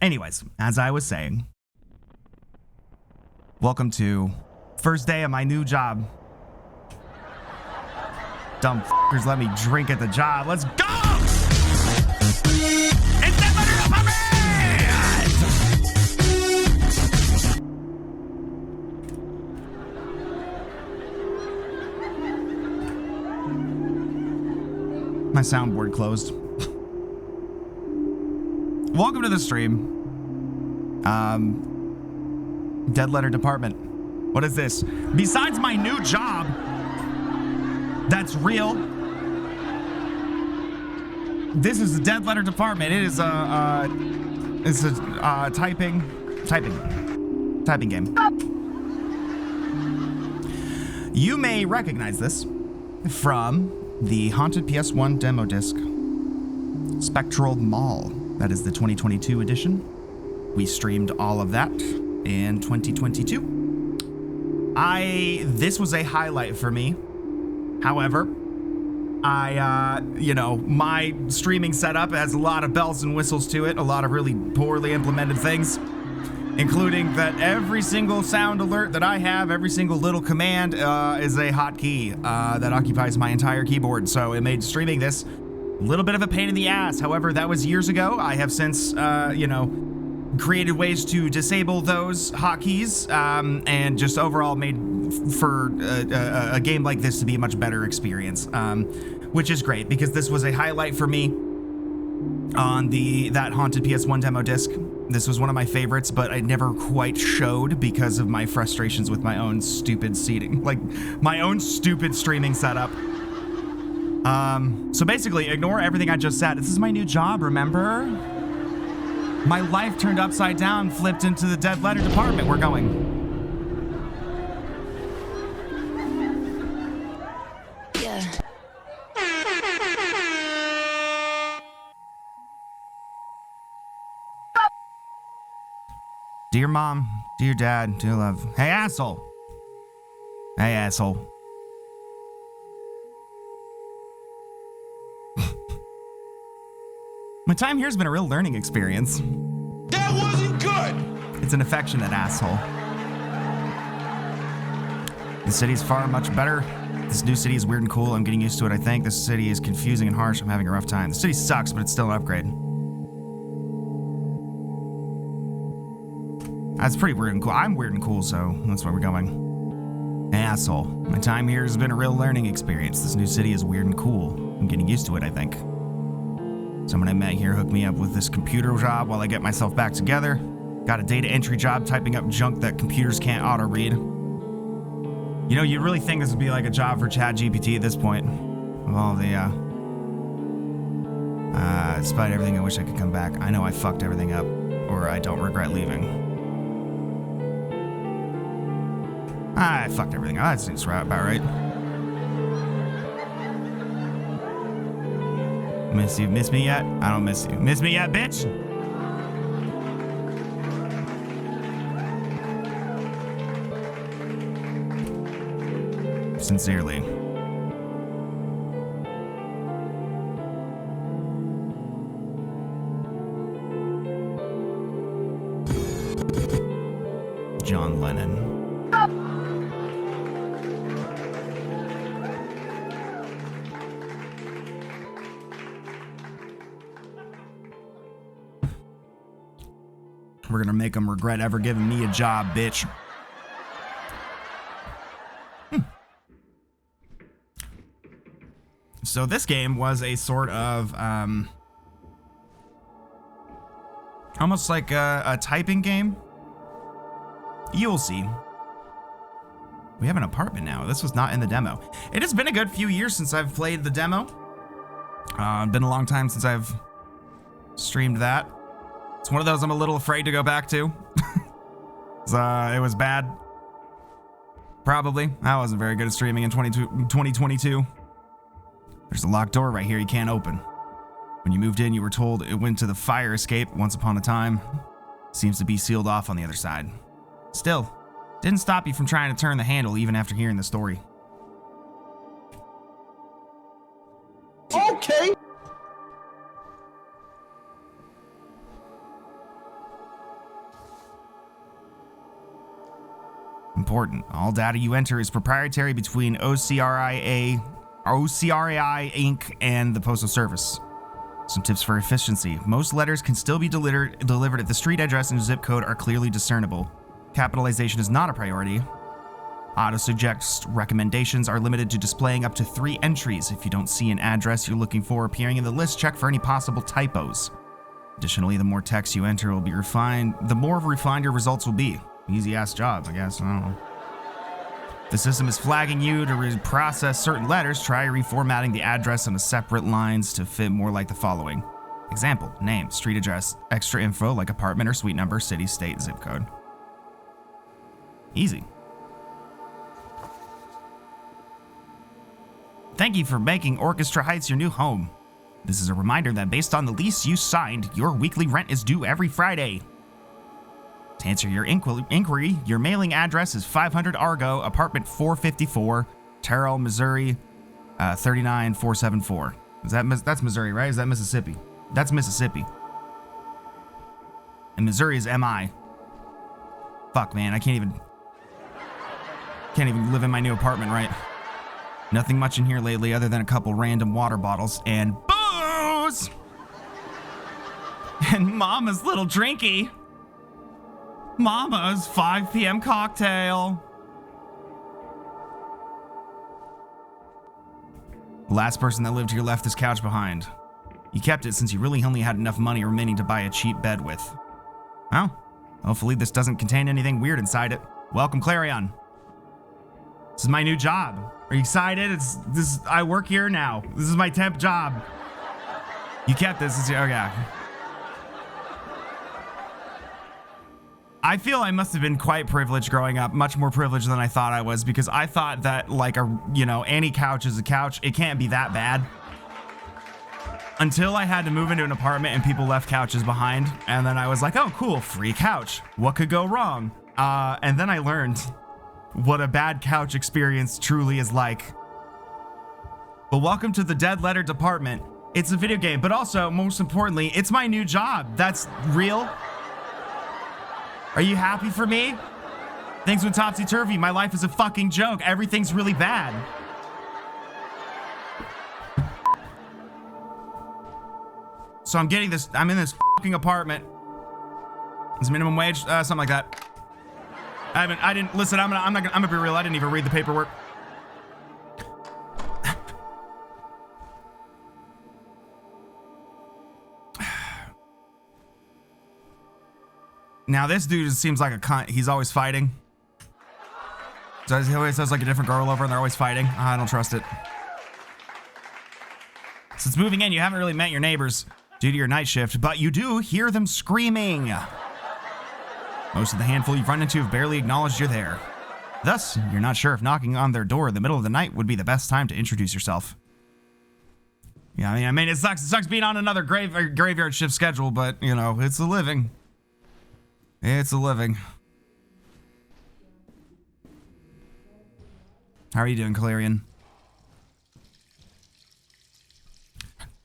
Anyways, as I was saying, welcome to first day of my new job. Dumb fuckers let me drink at the job. Let's go! It's Dead Letter Dept! My soundboard closed. Welcome to the stream. Dead Letter Department. What is this? Besides my new job, that's real. This is the Dead Letter Department. It is a typing game. You may recognize this from the Haunted PS1 Demo Disc, Spectral Mall. That is the 2022 edition. We streamed all of that in 2022. This was a highlight for me. However, my streaming setup has a lot of bells and whistles to it, a lot of really poorly implemented things, including that every single sound alert that I have, every single little command is a hotkey that occupies my entire keyboard. So it made streaming this a little bit of a pain in the ass. However, that was years ago. I have since, created ways to disable those hotkeys and just overall made for a game like this to be a much better experience, which is great because this was a highlight for me on that Haunted PS1 Demo Disc. This was one of my favorites, but I never quite showed because of my frustrations with my own stupid seating, like my own stupid streaming setup. So basically, ignore everything I just said. This is my new job, remember? My life turned upside down, flipped into the Dead Letter Department. We're going. Yeah. Dear Mom, dear Dad, dear love. Hey, asshole. Hey, asshole. My time here has been a real learning experience. That wasn't good! It's an affectionate asshole. The city's far much better. This new city is weird and cool. I'm getting used to it, I think. This city is confusing and harsh. I'm having a rough time. The city sucks, but it's still an upgrade. That's pretty weird and cool. I'm weird and cool, so that's where we're going. Asshole. My time here has been a real learning experience. This new city is weird and cool. I'm getting used to it, I think. Someone I met here hooked me up with this computer job while I get myself back together. Got a data entry job typing up junk that computers can't auto-read. You know, you'd really think this would be like a job for ChatGPT at this point. With all the, despite everything, I wish I could come back. I know I fucked everything up, or I don't regret leaving. I fucked everything up. That seems about right. Miss you. Miss me yet? I don't miss you. Miss me yet, bitch? Sincerely. John Lennon. We're gonna make them regret ever giving me a job, bitch. So this game was a sort of, almost like a typing game. You'll see. We have an apartment now. This was not in the demo. It has been a good few years since I've played the demo. Been a long time since I've streamed that. It's one of those I'm a little afraid to go back to. It was bad. Probably. I wasn't very good at streaming in 2022. There's a locked door right here you can't open. When you moved in, you were told it went to the fire escape once upon a time. Seems to be sealed off on the other side. Still, didn't stop you from trying to turn the handle even after hearing the story. Okay. Important. All data you enter is proprietary between OCRAI Inc. and the Postal Service. Some tips for efficiency. Most letters can still be delivered if the street address and zip code are clearly discernible. Capitalization is not a priority. Auto-suggest recommendations are limited to displaying up to 3 entries. If you don't see an address you're looking for appearing in the list, check for any possible typos. Additionally, the more text you enter will be refined, the more refined your results will be. Easy-ass job, I guess. I don't know. If the system is flagging you to reprocess certain letters, try reformatting the address on separate lines to fit more like the following. Example, name, street address, extra info like apartment or suite number, city, state, zip code. Easy. Thank you for making Orchestra Heights your new home. This is a reminder that based on the lease you signed, your weekly rent is due every Friday. To answer your inquiry, your mailing address is 500 Argo, apartment 454, Terrell, Missouri, 39474. That's Missouri, right? Is that Mississippi? That's Mississippi. And Missouri is MI. Fuck, man, I can't even live in my new apartment, right? Nothing much in here lately other than a couple random water bottles and booze! And Mama's little drinky. Mama's 5 p.m. cocktail. The last person that lived here left this couch behind. You kept it since you really only had enough money remaining to buy a cheap bed with. Well, hopefully this doesn't contain anything weird inside it. Welcome, Clarion. This is my new job. Are you excited? I work here now. This is my temp job. You kept this. Oh, yeah. I feel I must have been quite privileged growing up, much more privileged than I thought I was, because I thought that like any couch is a couch. It can't be that bad. Until I had to move into an apartment and people left couches behind. And then I was like, oh, cool, free couch. What could go wrong? And then I learned what a bad couch experience truly is like. But welcome to the Dead Letter Department. It's a video game, but also, most importantly, it's my new job. That's real. Are you happy for me? Things went topsy-turvy. My life is a fucking joke. Everything's really bad. So I'm in this fucking apartment. It's minimum wage, something like that. I didn't listen. I'm gonna be real. I didn't even read the paperwork. Now this dude seems like a cunt. He's always fighting. So he always has like a different girl over and they're always fighting. I don't trust it. Since moving in, you haven't really met your neighbors due to your night shift, but you do hear them screaming. Most of the handful you've run into have barely acknowledged you're there. Thus, you're not sure if knocking on their door in the middle of the night would be the best time to introduce yourself. Yeah, I mean, it sucks. It sucks being on another graveyard shift schedule, but, you know, it's a living. It's a living. How are you doing, Clarion?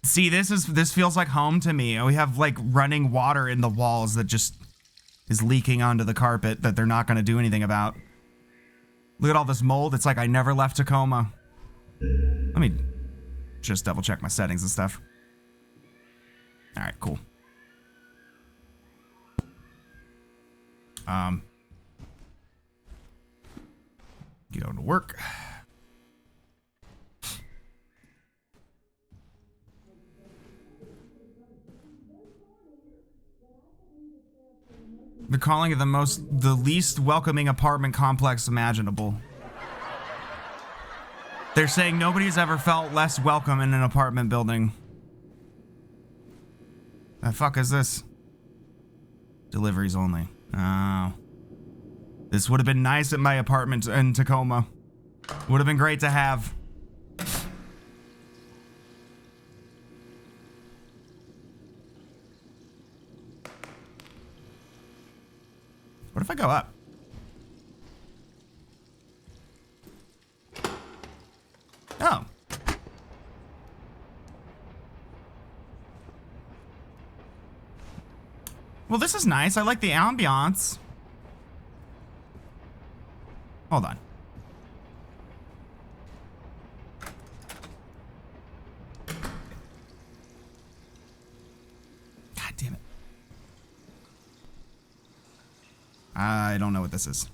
See, this feels like home to me. We have, like, running water in the walls that just is leaking onto the carpet that they're not going to do anything about. Look at all this mold. It's like I never left Tacoma. Let me just double check my settings and stuff. All right, cool. Go to work. They're calling it the least welcoming apartment complex imaginable. They're saying nobody's ever felt less welcome in an apartment building. The fuck is this? Deliveries only. Oh. This would have been nice at my apartment in Tacoma. Would have been great to have. What if I go up? Oh. Well, this is nice. I like the ambiance. Hold on. God damn it. I don't know what this is.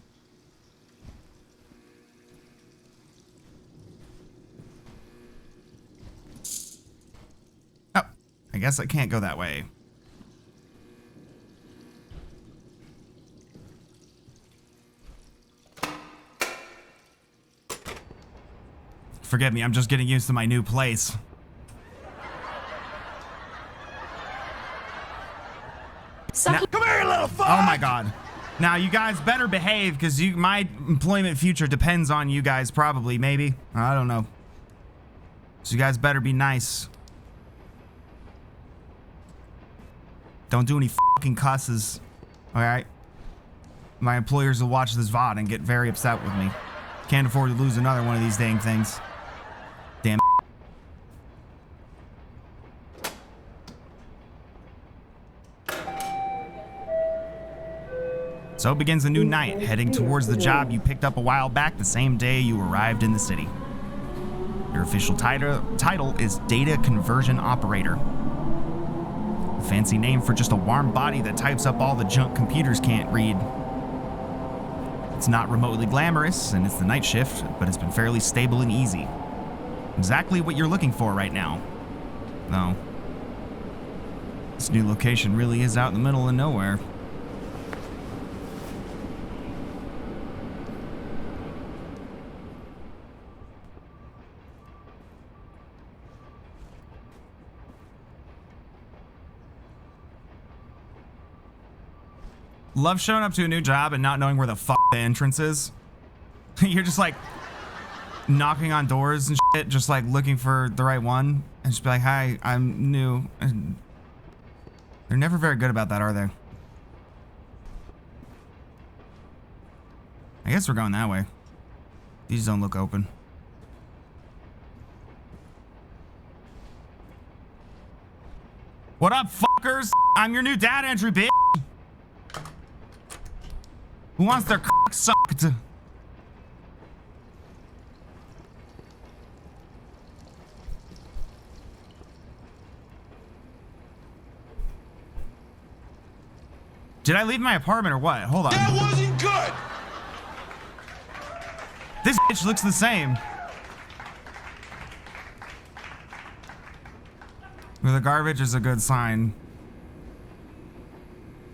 Oh, I guess I can't go that way. Forgive me, I'm just getting used to my new place. Come here, you little fuck! Oh my god. Now you guys better behave, because my employment future depends on you guys, probably, maybe. I don't know. So you guys better be nice. Don't do any fucking cusses. Alright? My employers will watch this VOD and get very upset with me. Can't afford to lose another one of these dang things. Damn. So begins a new night, heading towards the job you picked up a while back the same day you arrived in the city. Your official title is Data Conversion Operator. A fancy name for just a warm body that types up all the junk computers can't read. It's not remotely glamorous, and it's the night shift, but it's been fairly stable and easy. Exactly what you're looking for right now. No. This new location really is out in the middle of nowhere. Love showing up to a new job and not knowing where the fuck the entrance is. You're just like knocking on doors and shit, just like looking for the right one, and just be like, hi, I'm new. And they're never very good about that, are they? I guess we're going that way. These don't look open. What up, fuckers? I'm your new data entry, bitch. Who wants their cock sucked? Did I leave my apartment or what? Hold on. That wasn't good! This bitch looks the same. Well, the garbage is a good sign.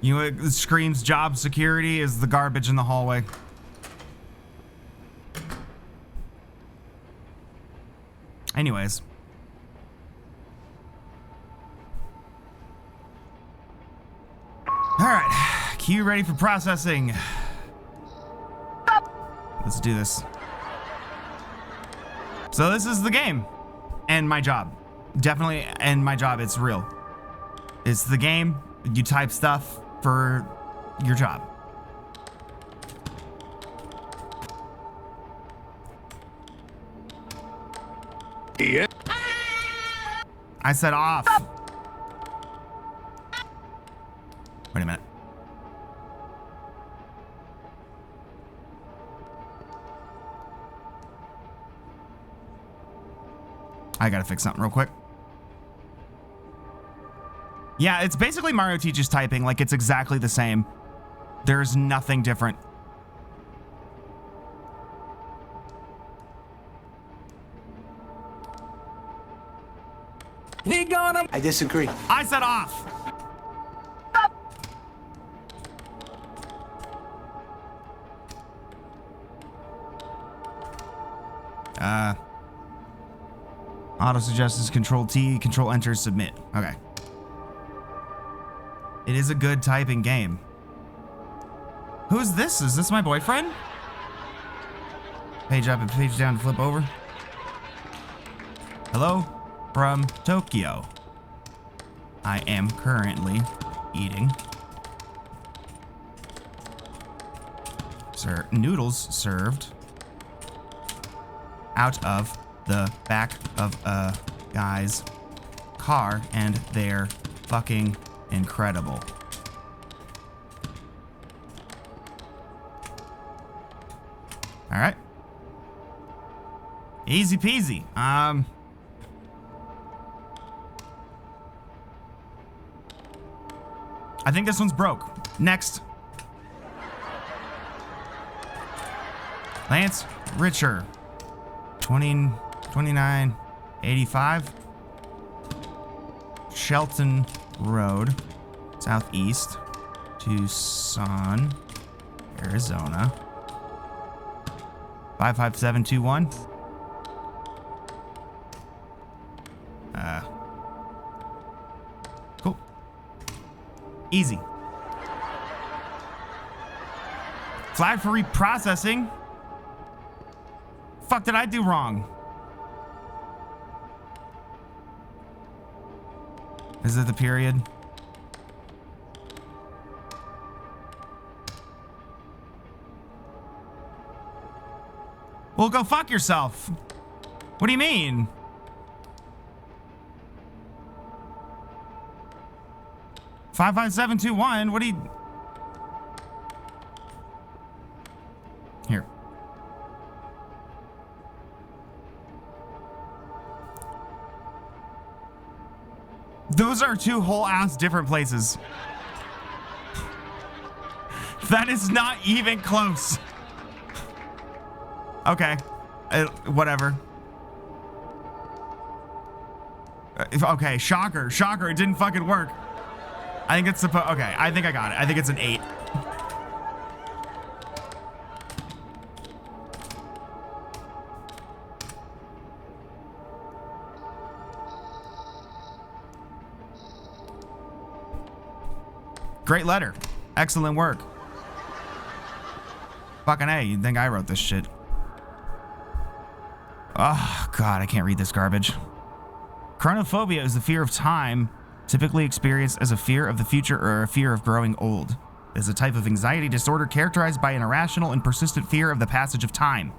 You know what screams job security is the garbage in the hallway. Anyways. Alright, queue ready for processing. Let's do this. So this is the game. And my job. Definitely and my job, it's real. It's the game, you type stuff for your job. Yeah. I said off. Wait a minute. I gotta fix something real quick. Yeah, it's basically Mario teaches typing, like it's exactly the same. There's nothing different. We got him. I disagree. I said off. Auto suggests Control T, Control Enter, Submit. Okay. It is a good typing game. Who's this? Is this my boyfriend? Page up and page down, flip over. Hello from Tokyo. I am currently eating noodles served out of the back of a guy's car, and they're fucking incredible. All right. Easy peasy. I think this one's broke. Next. Lance Richer. 2985. Shelton Road. Southeast. Tucson, Arizona. 55721. Cool. Easy. Flag for reprocessing. Fuck did I do wrong? Is it the period? Well, go fuck yourself. What do you mean? Five 55721. What do you? Here. Those are two whole ass different places. That is not even close. Okay. Whatever. Okay, shocker. Shocker, it didn't fucking work. I think it's supposed... Okay, I think I got it. I think it's an 8. Great letter. Excellent work. Fucking A, you'd think I wrote this shit. Oh, God, I can't read this garbage. Chronophobia is the fear of time, typically experienced as a fear of the future or a fear of growing old. It is a type of anxiety disorder characterized by an irrational and persistent fear of the passage of time.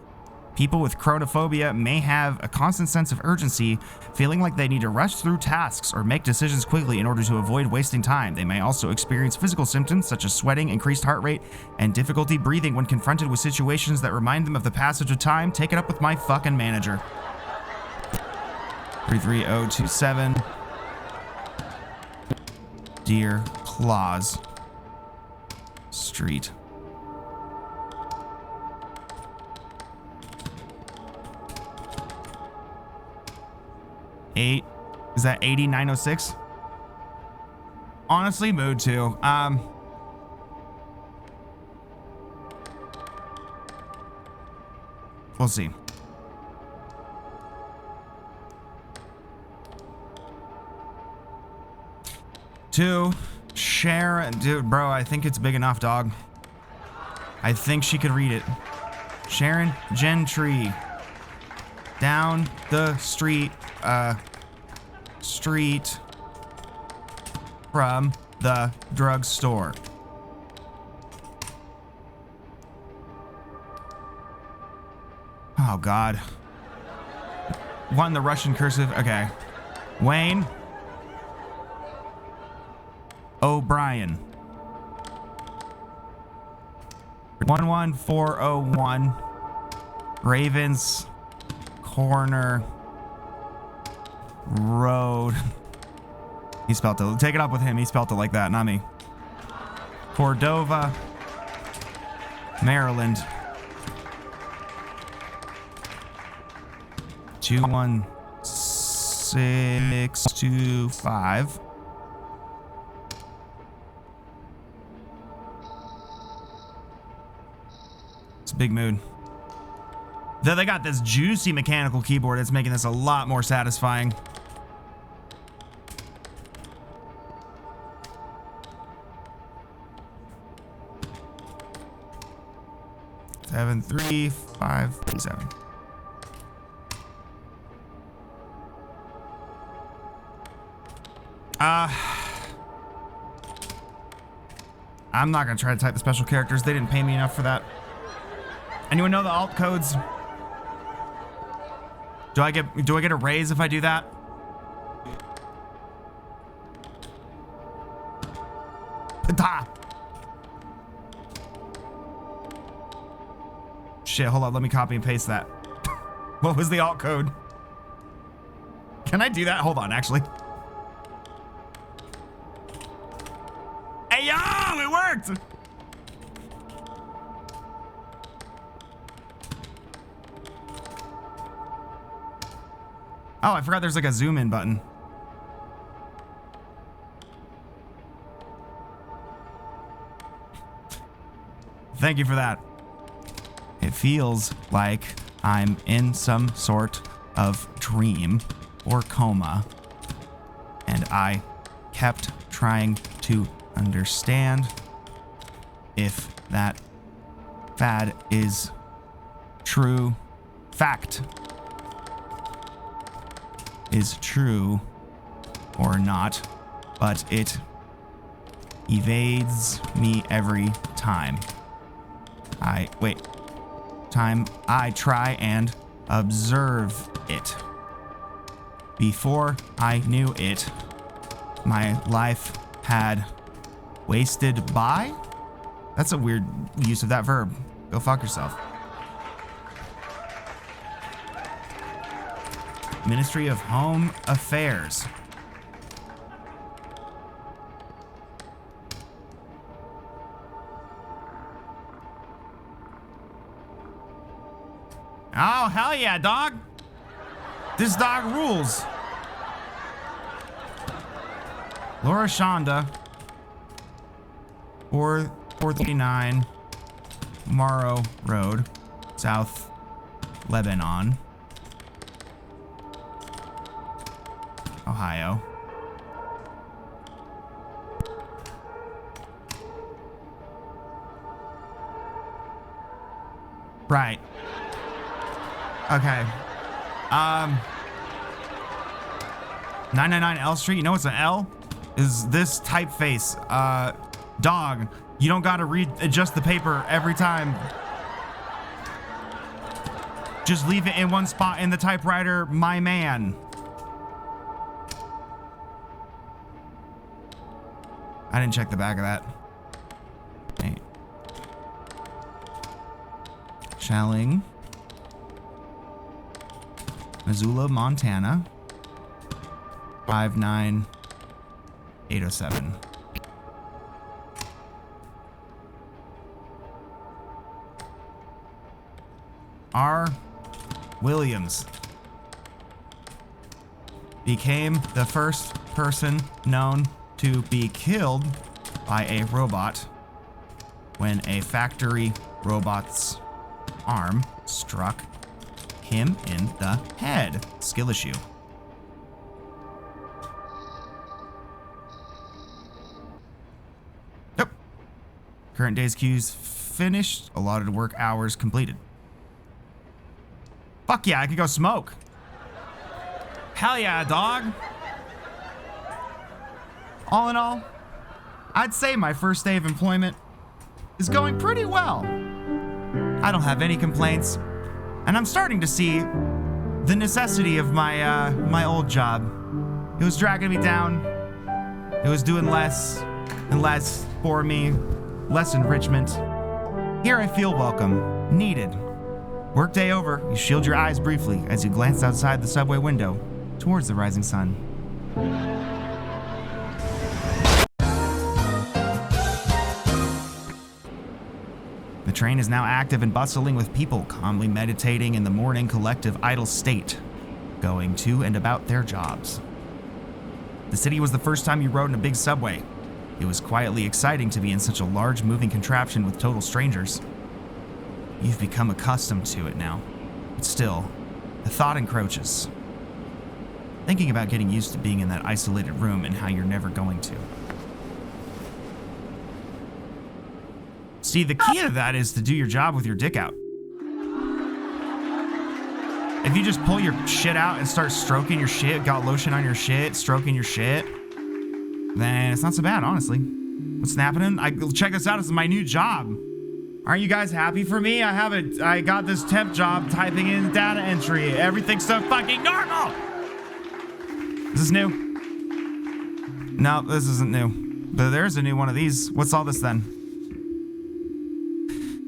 People with chronophobia may have a constant sense of urgency, feeling like they need to rush through tasks or make decisions quickly in order to avoid wasting time. They may also experience physical symptoms such as sweating, increased heart rate, and difficulty breathing when confronted with situations that remind them of the passage of time. Take it up with my fucking manager. 33027. Deer Claws Street. Eight. Is that 8906? Honestly, mood 2. We'll see. Two. Sharon. Dude, bro, I think it's big enough, dog. I think she could read it. Sharon Gentry. Down the street. Street from the drugstore. Oh, God. One, the Russian cursive. Okay. Wayne O'Brien. 11401 Ravens Corner Road. He spelled it. Take it up with him. He spelled it like that, not me. Cordova, Maryland. 21625. It's a big mood. Though they got this juicy mechanical keyboard, it's making this a lot more satisfying. Seven, 3, 5, 7. I'm not gonna try to type the special characters. They didn't pay me enough for that. Anyone know the alt codes? Do I get a raise if I do that? Shit, hold on, let me copy and paste that. What was the alt code? Can I do that? Hold on, actually. Hey, yo, it worked! Oh, I forgot there's like a zoom in button. Thank you for that. It feels like I'm in some sort of dream or coma, and I kept trying to understand if that fad is true. Fact is true or not, but it evades me every time. I try and observe it. Before I knew it, my life had wasted by? That's a weird use of that verb. Go fuck yourself. Ministry of Home Affairs. Oh, hell yeah, dog. This dog rules. Laura Shonda. 439 Morrow Road, South Lebanon, Ohio. Right. Okay. 999 L Street. You know what's an L? Is this typeface. Dog. You don't gotta adjust the paper every time. Just leave it in one spot in the typewriter, my man. I didn't check the back of that. Hey. Shelling. Missoula, Montana. 59807. R. Williams became the first person known to be killed by a robot when a factory robot's arm struck him in the head. Skill issue. Yep. Current day's queues finished. Allotted work hours completed. Fuck yeah, I could go smoke. Hell yeah, dog. All in all, I'd say my first day of employment is going pretty well. I don't have any complaints, and I'm starting to see the necessity of my my old job. It was dragging me down. It was doing less and less for me, less enrichment. Here I feel welcome, needed. Workday over, you shield your eyes briefly as you glance outside the subway window towards the rising sun. The train is now active and bustling with people calmly meditating in the morning collective idle state, going to and about their jobs. The city was the first time you rode in a big subway. It was quietly exciting to be in such a large moving contraption with total strangers. You've become accustomed to it now, but still, the thought encroaches. Thinking about getting used to being in that isolated room and how you're never going to. See, the key to that is to do your job with your dick out. If you just pull your shit out and start stroking your shit, got lotion on your shit, stroking your shit, then it's not so bad, honestly. What's happening? Check this out, this is my new job. Aren't you guys happy for me? I got this temp job typing in data entry. Everything's so fucking normal. Is this new? No, this isn't new. But there's a new one of these. What's all this then?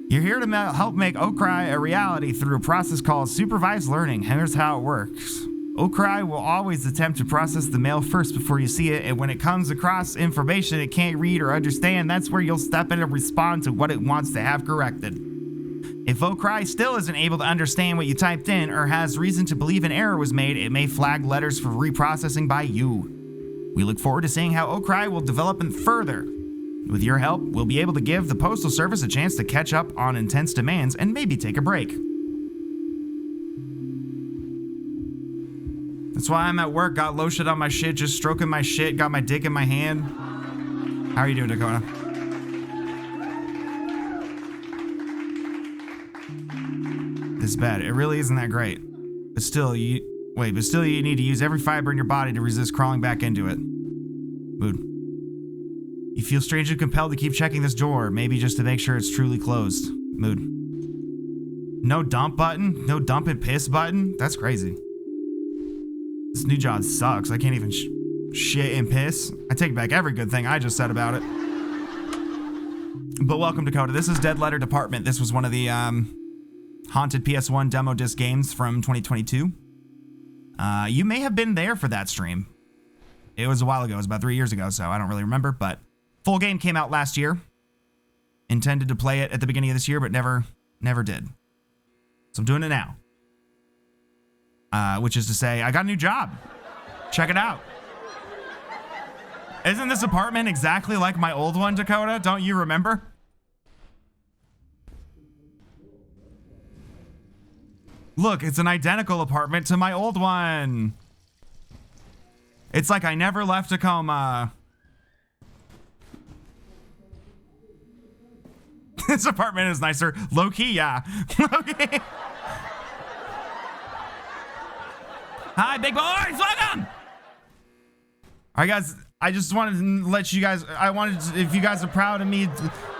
You're here to help make Okrai a reality through a process called supervised learning. Here's how it works. Okrai will always attempt to process the mail first before you see it, and when it comes across information it can't read or understand, that's where you'll step in and respond to what it wants to have corrected. If Okrai still isn't able to understand what you typed in or has reason to believe an error was made, it may flag letters for reprocessing by you. We look forward to seeing how Okrai will develop further. With your help, we'll be able to give the Postal Service a chance to catch up on intense demands and maybe take a break. That's why I'm at work, got lotion on my shit, just stroking my shit, got my dick in my hand. How are you doing, Dakota? This is bad. It really isn't that great. But still, you need to use every fiber in your body to resist crawling back into it. Mood. You feel strangely compelled to keep checking this drawer, maybe just to make sure it's truly closed. Mood. No dump button? No dump and piss button? That's crazy. This new job sucks. I can't even shit and piss. I take back every good thing I just said about it. But welcome, Dakota. This is Dead Letter Dept. This was one of the Haunted PS1 Demo Disc games from 2022. You may have been there for that stream. It was a while ago. It was about 3 years ago, so I don't really remember. But full game came out last year. Intended to play it at the beginning of this year, but never did. So I'm doing it now. Which is to say, I got a new job. Check it out. Isn't this apartment exactly like my old one, Dakota? Don't you remember? Look, it's an identical apartment to my old one. It's like I never left Tacoma. This apartment is nicer. Low-key, yeah. Low-key. Hi, big boys, welcome! All right, guys, I just wanted to let you guys, if you guys are proud of me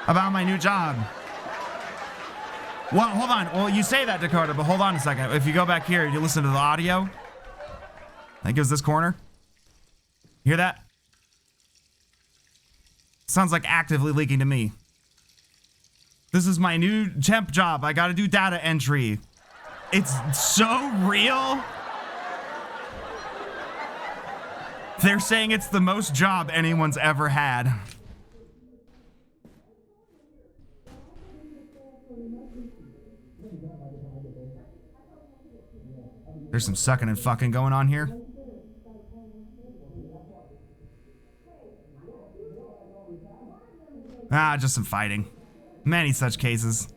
about my new job. Well, hold on. Well, you say that, Dakota, but hold on a second. If you go back here, you listen to the audio. That gives this corner. Hear that? Sounds like actively leaking to me. This is my new temp job. I gotta do data entry. It's so real. They're saying it's the most job anyone's ever had. There's some sucking and fucking going on here. Just some fighting. Many such cases.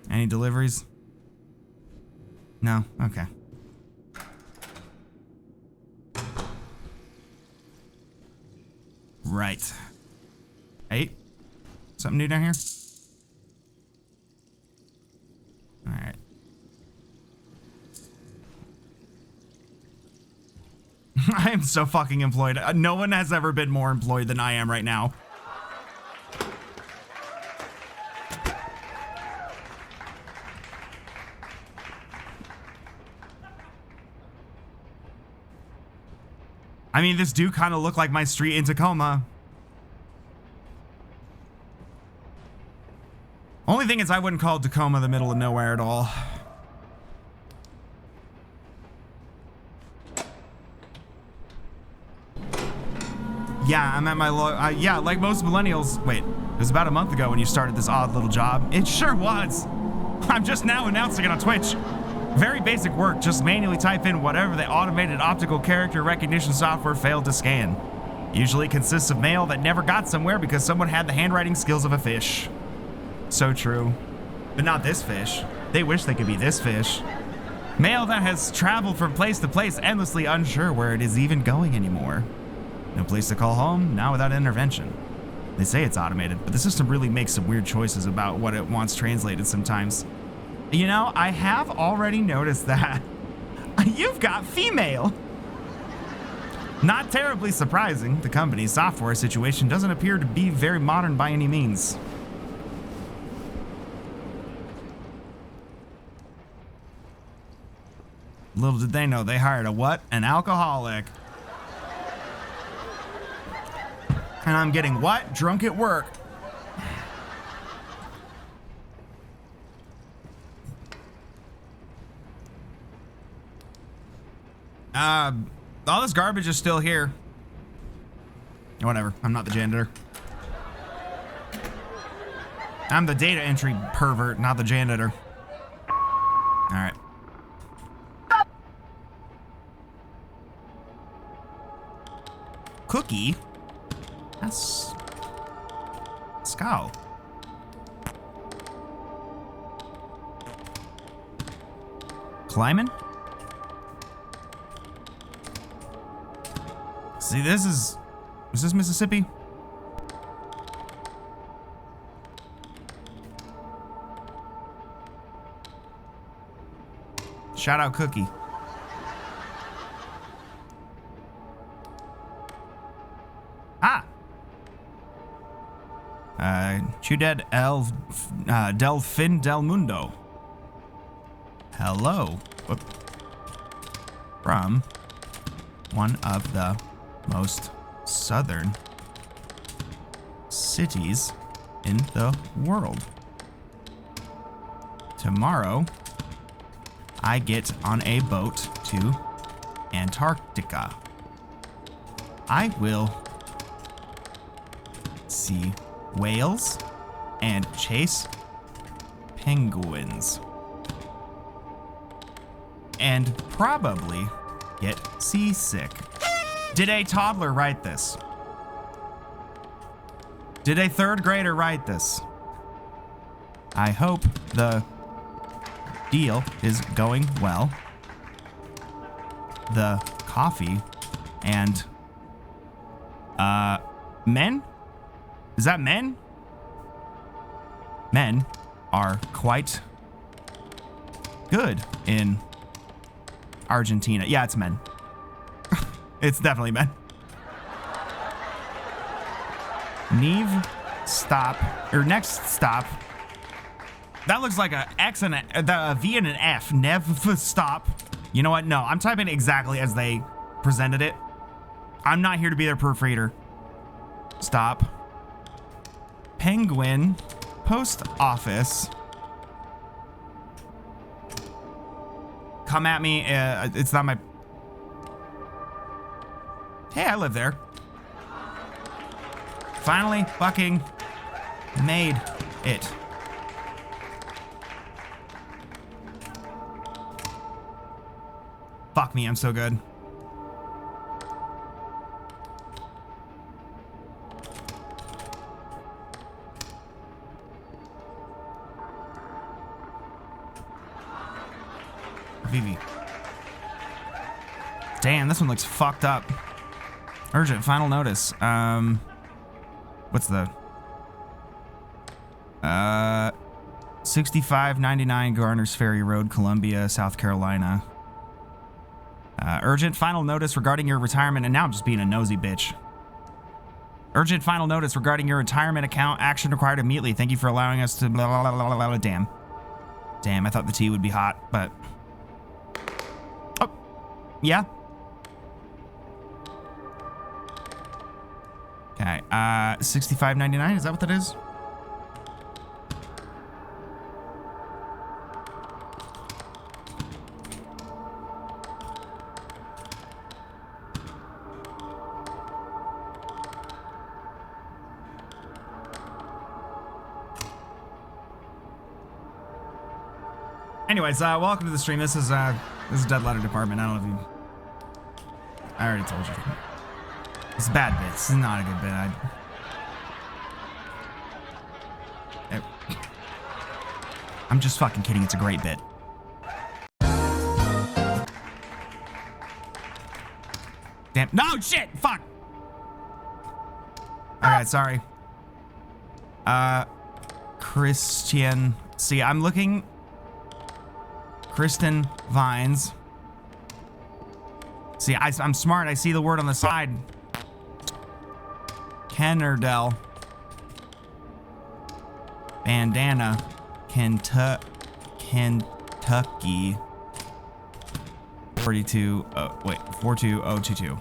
Any deliveries? No? Okay. Right. Hey? Something new down here? Alright. I am so fucking employed. No one has ever been more employed than I am right now. I mean, this do kind of look like my street in Tacoma. Only thing is I wouldn't call Tacoma the middle of nowhere at all. Yeah, I'm at my yeah, like most millennials. Wait, it was about a month ago when you started this odd little job. It sure was. I'm just now announcing it on Twitch. Very basic work, just manually type in whatever the automated optical character recognition software failed to scan. Usually consists of mail that never got somewhere because someone had the handwriting skills of a fish. So true. But not this fish. They wish they could be this fish. Mail that has traveled from place to place, endlessly unsure where it is even going anymore. No place to call home, now without intervention. They say it's automated, but the system really makes some weird choices about what it wants translated sometimes. You know, I have already noticed that. You've got female. Not terribly surprising. The company's software situation doesn't appear to be very modern by any means. Little did they know they hired a what? An alcoholic. And I'm getting what? Drunk at work. All this garbage is still here. Whatever, I'm not the janitor. I'm the data entry pervert, not the janitor. All right. Cookie? That's... Skull. Climbing? See, this is this Mississippi? Shout out Cookie. Ah! Ciudad del Fin del Mundo. Hello. Whoop. From one of the most southern cities in the world. Tomorrow, I get on a boat to Antarctica. I will see whales and chase penguins. And probably get seasick. Did a toddler write this? Did a third grader write this? I hope the deal is going well. The coffee and men? Is that men? Men are quite good in Argentina. Yeah, it's men. It's definitely men. Neve stop, or next stop. That looks like a X and a V and an F. Nev stop. You know what? No, I'm typing exactly as they presented it. I'm not here to be their proofreader. Stop. Penguin post office. Come at me. It's not my... Hey, I live there. Finally fucking made it. Fuck me, I'm so good. Vivi. Damn, this one looks fucked up. Urgent, final notice. What's the... 6599 Garner's Ferry Road, Columbia, South Carolina. Urgent, final notice regarding your retirement, and now I'm just being a nosy bitch. Urgent, final notice regarding your retirement account. Action required immediately. Thank you for allowing us to blah, blah, blah, blah, blah. Damn. Damn, I thought the tea would be hot, but... Oh, yeah. Okay, 65.99, is that what that is? Anyways, welcome to the stream. This is Dead Letter Department. I don't know if you... I already told you. It's a bad bit. This is not a good bit. I'm just fucking kidding. It's a great bit. Damn. No, shit! Fuck! Alright, sorry. Christian. See, I'm looking... Kristen Vines. See, I'm smart. I see the word on the side. Kennerdell. Bandana. Kentucky. 42. Oh, wait. 42022.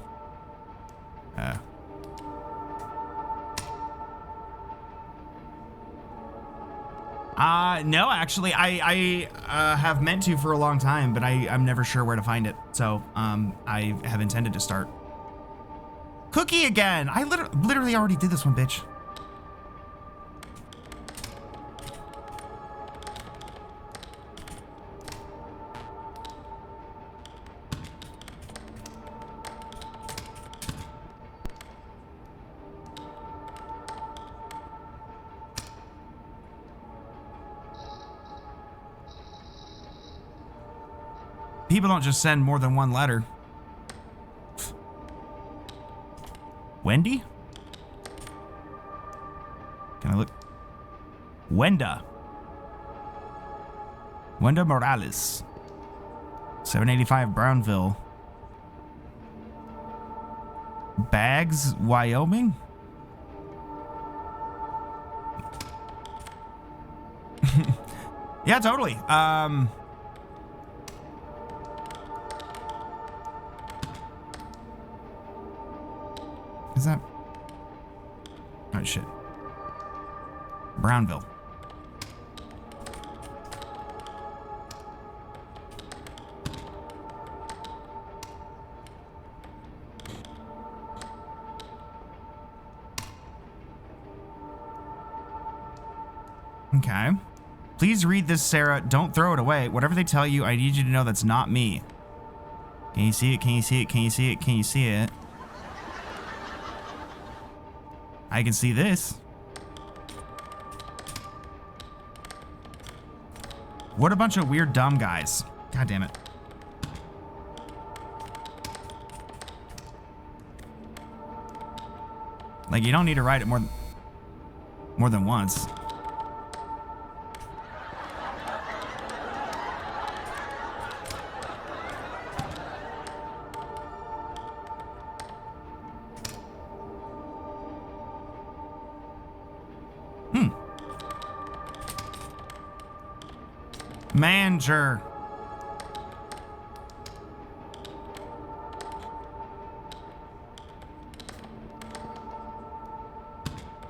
No, actually, I have meant to for a long time, but I'm never sure where to find it. So, I have intended to start. Cookie again! I literally already did this one, bitch. People don't just send more than one letter. Wendy? Can I look? Wenda Morales. 785 Brownville. Bags, Wyoming? Yeah, totally. Is that? Oh, shit. Brownville. Okay. Please read this, Sarah. Don't throw it away. Whatever they tell you, I need you to know that's not me. Can you see it? Can you see it? Can you see it? Can you see it? I can see this. What a bunch of weird dumb guys. God damn it. Like, you don't need to write it more than once. Manger.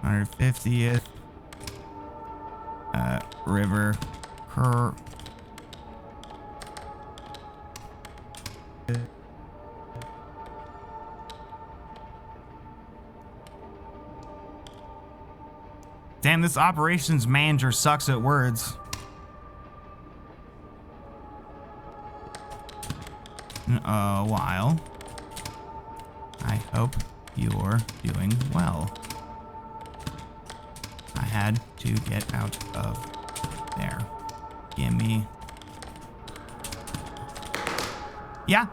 $150th. River. Damn, this operations manager sucks at words. In a while. I hope you're doing well. I had to get out of there. Gimme. Yeah.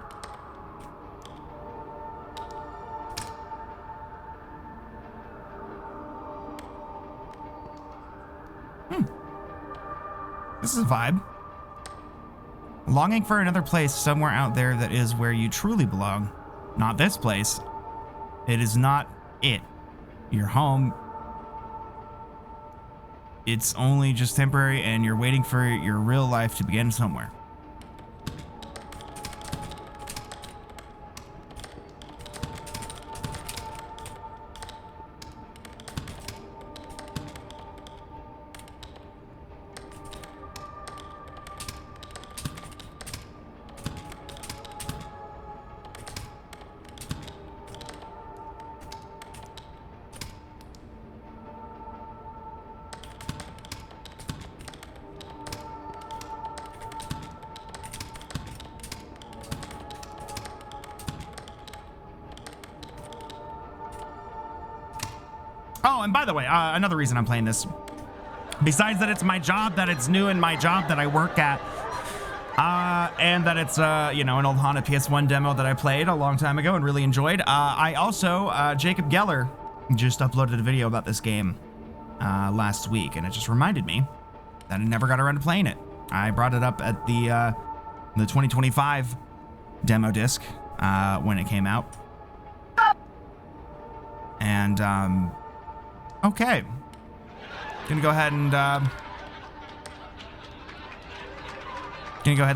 This is a vibe. Longing for another place somewhere out there that is where you truly belong. Not this place. It is not it. Your home. It's only just temporary and you're waiting for your real life to begin somewhere. Oh, and by the way, another reason I'm playing this, besides that it's my job, that it's new in my job that I work at, and that it's, you know, an old Haunted PS1 demo that I played a long time ago and really enjoyed. I also, Jacob Geller just uploaded a video about this game last week, and it just reminded me that I never got around to playing it. I brought it up at the 2025 demo disc when it came out. And, okay. Gonna go ahead and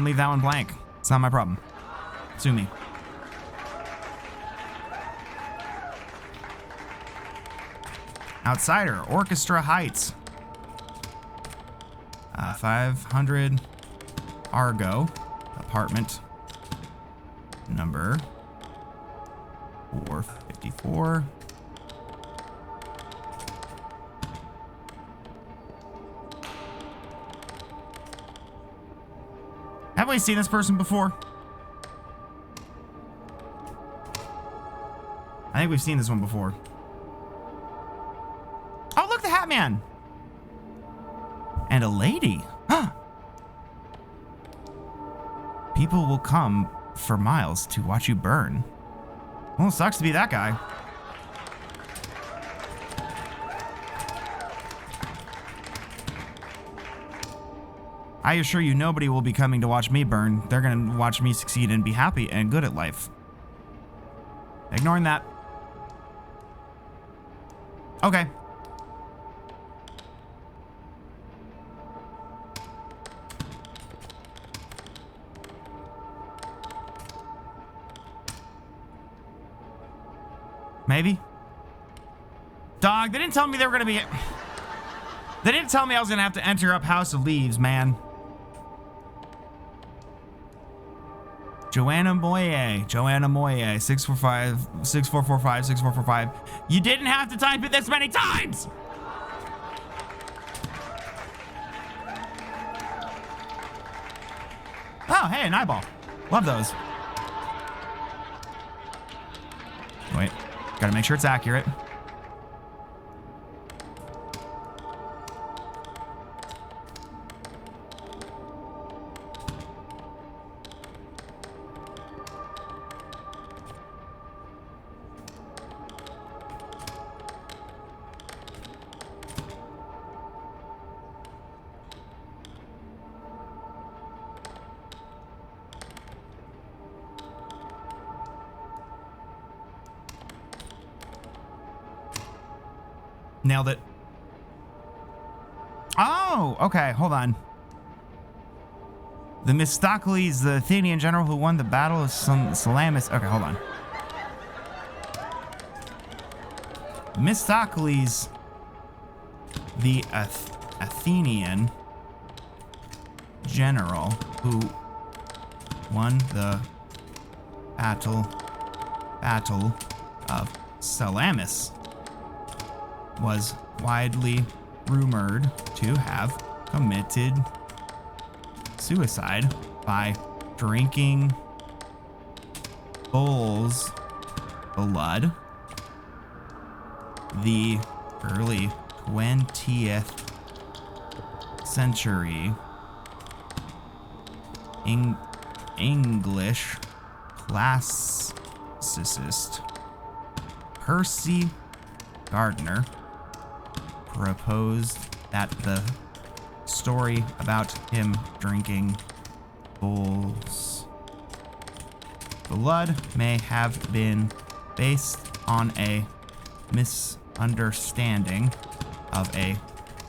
leave that one blank. It's not my problem. Sue me. Outsider, Orchestra Heights. 500 Argo, apartment number 454. Have we seen this person before? I think we've seen this one before. Oh, look, the Hat Man. And a lady. Huh. People will come for miles to watch you burn. Well, it sucks to be that guy. I assure you, nobody will be coming to watch me burn. They're gonna watch me succeed and be happy and good at life. Ignoring that. Okay. Maybe. Dog, they didn't tell me they were gonna be... They didn't tell me I was gonna have to enter up House of Leaves, man. Joanna Moye, 645, 6445, 6445. You didn't have to type it this many times! Oh, hey, an eyeball. Love those. Wait, gotta make sure it's accurate. Nailed it. Oh, okay, hold on. The Mistocles, the Athenian general who won the battle of Salamis. Okay, hold on. Mistocles, the Athenian general who won the battle of Salamis, was widely rumored to have committed suicide by drinking bull's blood. The early 20th century English classicist Percy Gardner proposed that the story about him drinking bull's blood may have been based on a misunderstanding of a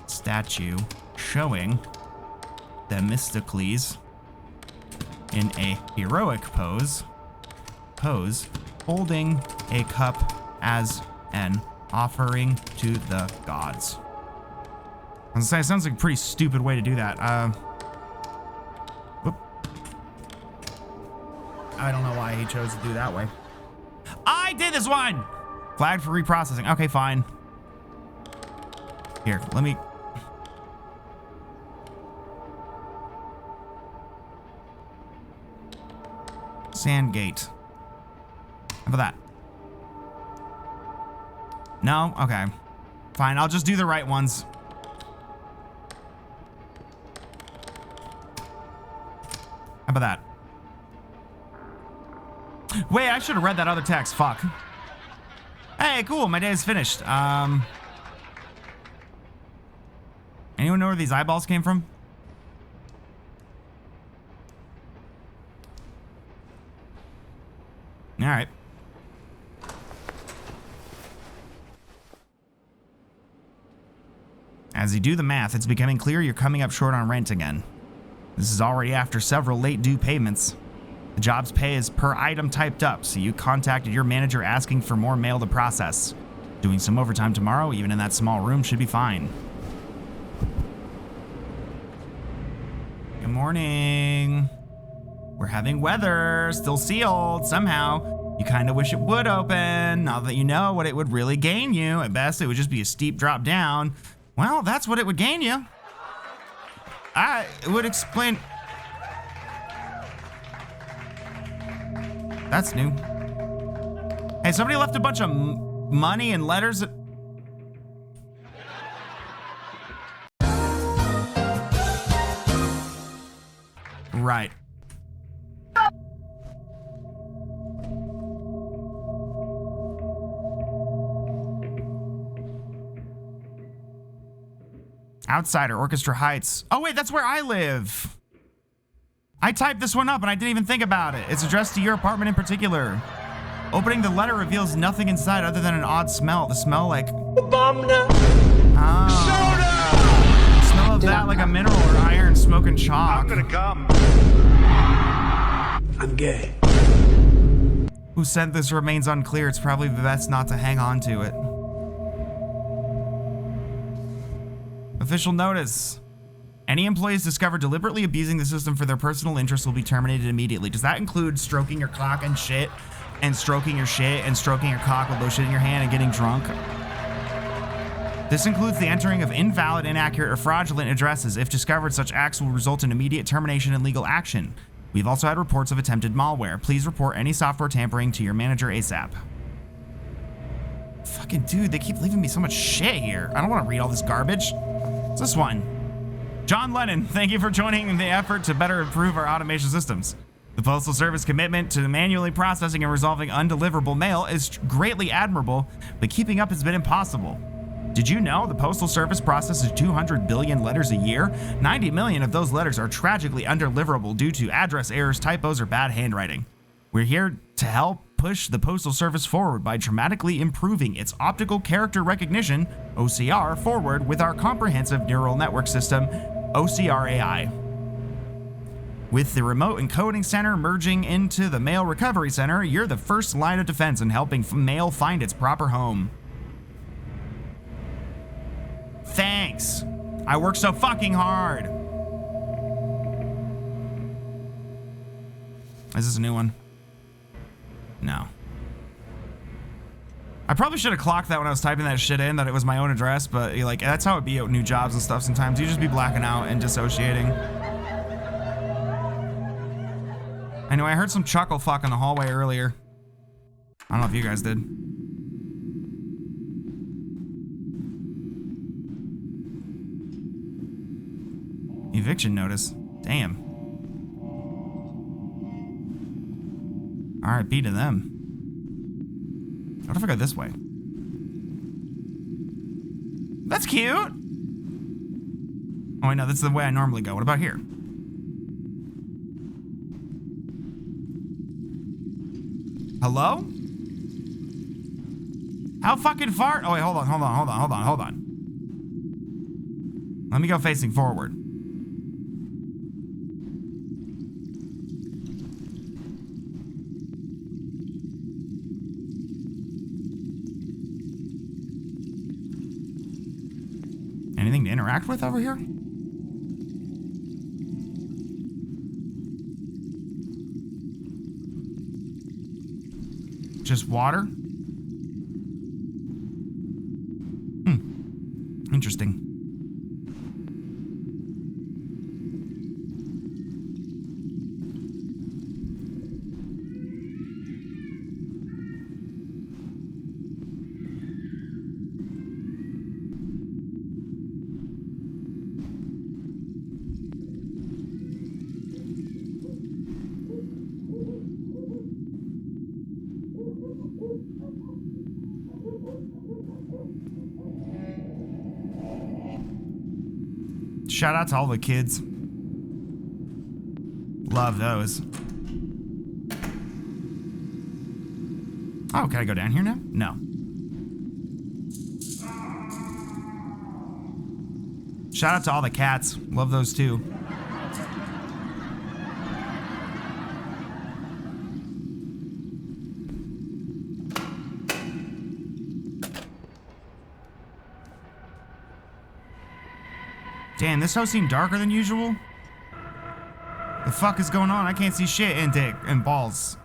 statue showing Themistocles in a heroic pose holding a cup as an offering to the gods. I was gonna say, it sounds like a pretty stupid way to do that. Whoop. I don't know why he chose to do that way. I did this one! Flagged for reprocessing. Okay, fine. Here, let me... Sandgate. How about that? No? Okay. Fine, I'll just do the right ones. How about that? Wait, I should have read that other text. Fuck. Hey, cool. My day is finished. Anyone know where these eyeballs came from? All right. As you do the math, it's becoming clear you're coming up short on rent again. This is already after several late due payments. The job's pay is per item typed up, so you contacted your manager asking for more mail to process. Doing some overtime tomorrow, even in that small room, should be fine. morning. We're having weather, still sealed somehow. You kind of wish it would open. Now that you know what it would really gain you, at best it would just be a steep drop down. Well, that's what it would gain you. I would explain. That's new. Hey, somebody left a bunch of money and letters. Right. Outsider, Orchestra Heights. Oh wait, that's where I live. I typed this one up and I didn't even think about it. It's addressed to your apartment in particular. Opening the letter reveals nothing inside other than an odd smell. The smell like... Soda! Smell of that like a mineral or iron smoking chalk. I'm gonna come. I'm gay. Who sent this remains unclear. It's probably best not to hang on to it. Official notice. Any employees discovered deliberately abusing the system for their personal interests will be terminated immediately. Does that include stroking your cock and shit? And stroking your shit and stroking your cock with lotion in your hand and getting drunk? This includes the entering of invalid, inaccurate, or fraudulent addresses. If discovered, such acts will result in immediate termination and legal action. We've also had reports of attempted malware. Please report any software tampering to your manager ASAP. Fucking dude, they keep leaving me so much shit here. I don't want to read all this garbage. What's this one? John Lennon, thank you for joining the effort to better improve our automation systems. The Postal Service commitment to manually processing and resolving undeliverable mail is greatly admirable, but keeping up has been impossible. Did you know the Postal Service processes 200 billion letters a year? 90 million of those letters are tragically undeliverable due to address errors, typos, or bad handwriting. We're here to help push the Postal Service forward by dramatically improving its optical character recognition, OCR, forward with our comprehensive neural network system, OCR AI. With the remote encoding center merging into the mail recovery center, you're the first line of defense in helping mail find its proper home. Thanks. I work so fucking hard. Is this a new one? No. I probably should have clocked that when I was typing that shit in, that it was my own address, but like that's how it be at new jobs and stuff sometimes. You just be blacking out and dissociating. I know I heard some chuckle fuck in the hallway earlier. I don't know if you guys did. Eviction notice. Damn. R.I.P. to them. What if I go this way? That's cute. Oh, I know, that's the way I normally go. What about here? Hello? How fucking far? Oh, wait, hold on. Let me go facing forward. Anything to interact with over here? Just water? Interesting. Shout out to all the kids. Love those. Oh, can I go down here now? No. Shout out to all the cats. Love those too. Damn, this house seemed darker than usual. fuck is going on? I can't see shit and dick and balls.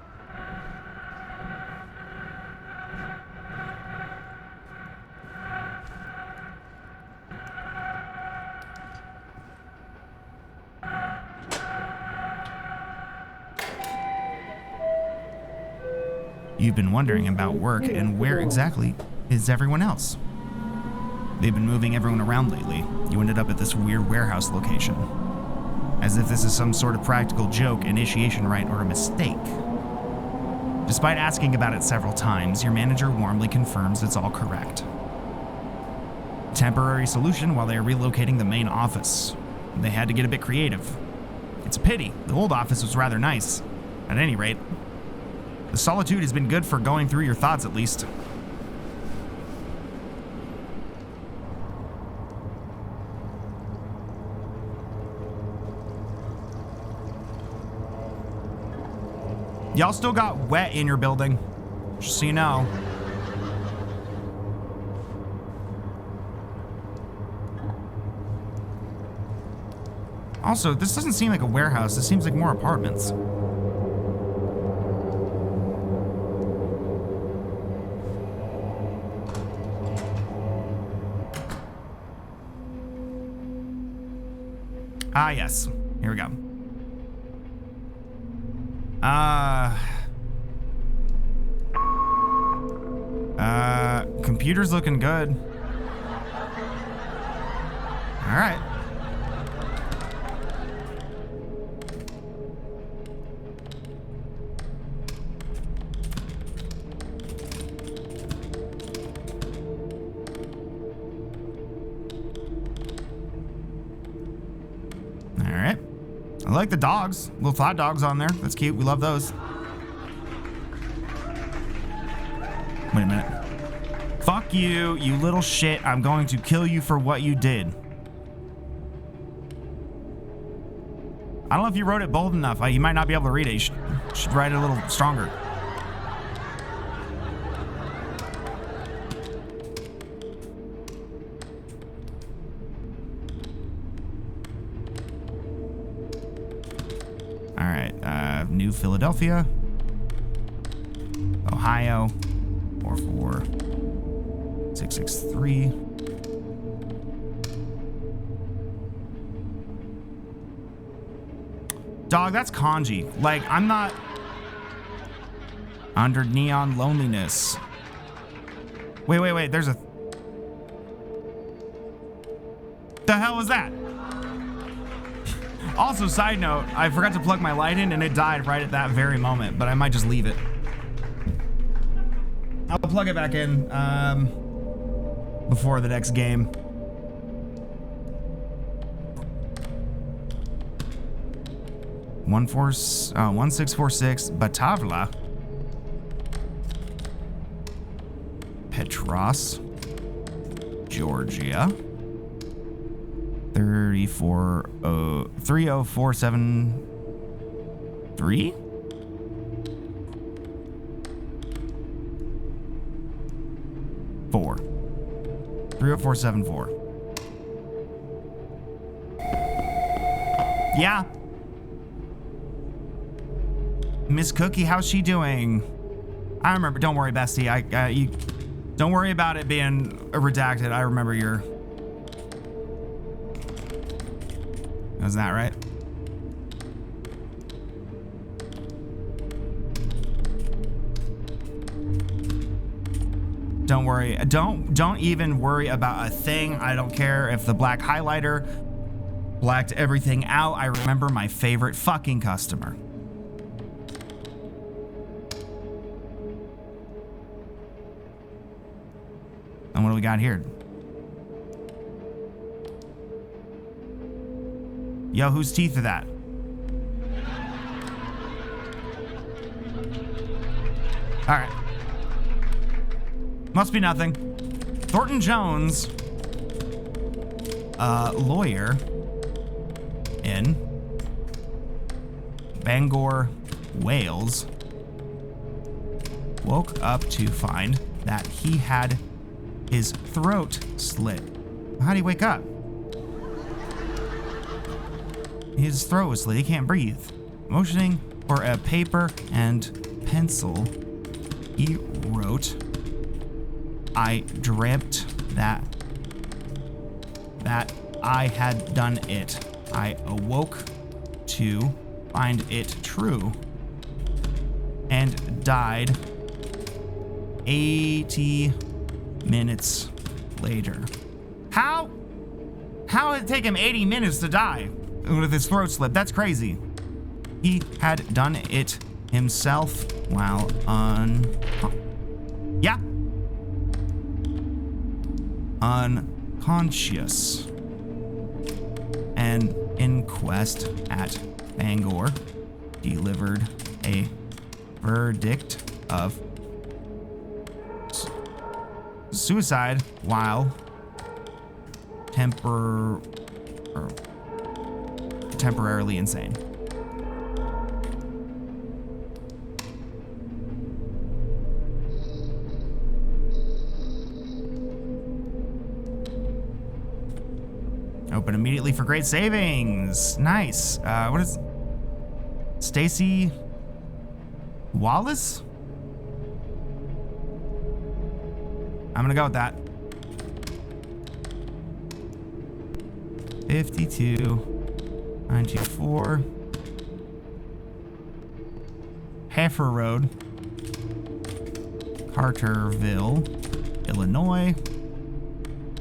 You've been wondering about work and where exactly is everyone else? They've been moving everyone around lately. You ended up at this weird warehouse location. As if this is some sort of practical joke, initiation rite, or a mistake. Despite asking about it several times, your manager warmly confirms it's all correct. Temporary solution while they are relocating the main office. They had to get a bit creative. It's a pity. The old office was rather nice. At any rate, the solitude has been good for going through your thoughts at least. Y'all still got wet in your building, just so you know. Also, this doesn't seem like a warehouse. This seems like more apartments. Ah, yes. Here we go. Computer's looking good. All right. All right. I like the dogs. Little thought dogs on there. That's cute. We love those. Wait a minute. Fuck you, you little shit. I'm going to kill you for what you did. I don't know if you wrote it bold enough. You might not be able to read it. You should write it a little stronger. All right, New Philadelphia, Ohio, 44663. Dog, that's kanji. Like, I'm not under neon loneliness. Wait, there's a... The hell was that? Also, side note, I forgot to plug my light in and it died right at that very moment, but I might just leave it. I'll plug it back in before the next game. Oh, 1646 Batavia. Petros, Georgia. 30473. 30474. Yeah. Miss Cookie, how's she doing? I remember. Don't worry, bestie. You don't worry about it being redacted. I remember your... Was that right? Don't worry. Don't even worry about a thing. I don't care if the black highlighter blacked everything out. I remember my favorite fucking customer. And what do we got here? Yo, whose teeth are that? All right. Must be nothing. Thornton Jones, lawyer in Bangor, Wales, woke up to find that he had his throat slit. How'd he wake up? His throat was slit. He can't breathe. Motioning for a paper and pencil, he wrote, I dreamt that I had done it. I awoke to find it true and died 80 minutes later. How did it take him 80 minutes to die with his throat slit? That's crazy. He had done it himself while unconscious. An inquest at Bangor delivered a verdict of suicide while temporarily insane. Open immediately for great savings. Nice. What is Stacy Wallace? I'm gonna go with that. 5294 Heifer Road, Carterville, Illinois,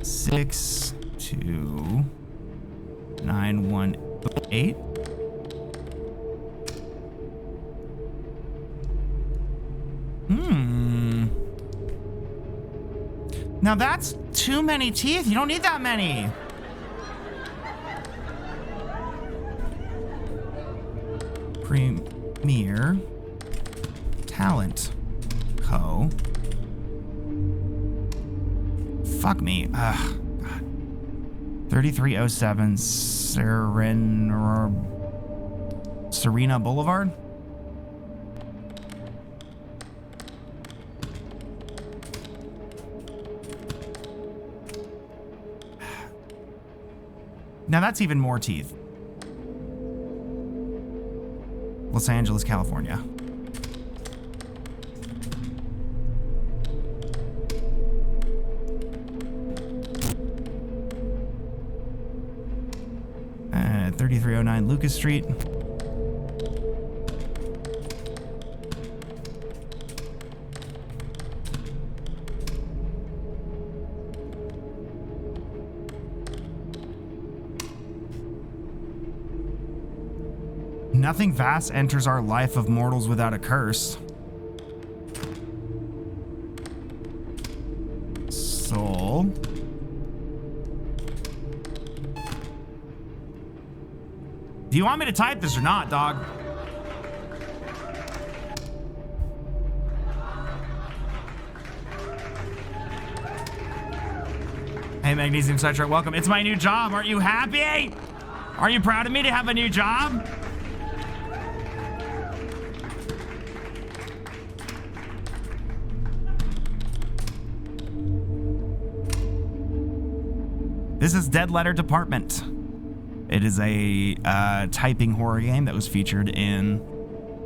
62918. Now that's too many teeth. You don't need that many. Premier Talent Co. Fuck me. God. 3307 Serena Boulevard. Now that's even more teeth. Los Angeles, California. Uh, 3309 Lucas Street. Nothing vast enters our life of mortals without a curse. Soul. Do you want me to type this or not, dog? Hey, Magnesium Sidetrack, welcome. It's my new job. Aren't you happy? Are you proud of me to have a new job? This is Dead Letter Dept. It is a typing horror game that was featured in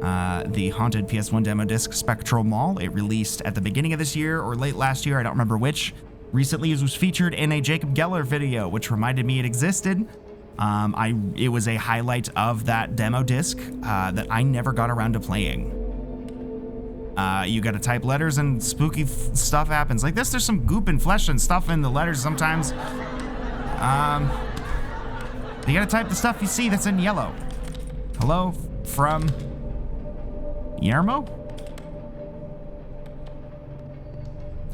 the Haunted PS1 Demo Disc Spectral Mall. It released at the beginning of this year or late last year, I don't remember which. Recently it was featured in a Jacob Geller video, which reminded me it existed. It was a highlight of that demo disc that I never got around to playing. You gotta type letters and spooky stuff happens. Like this, there's some goop and flesh and stuff in the letters sometimes. You gotta type the stuff you see that's in yellow. Hello from Yermo?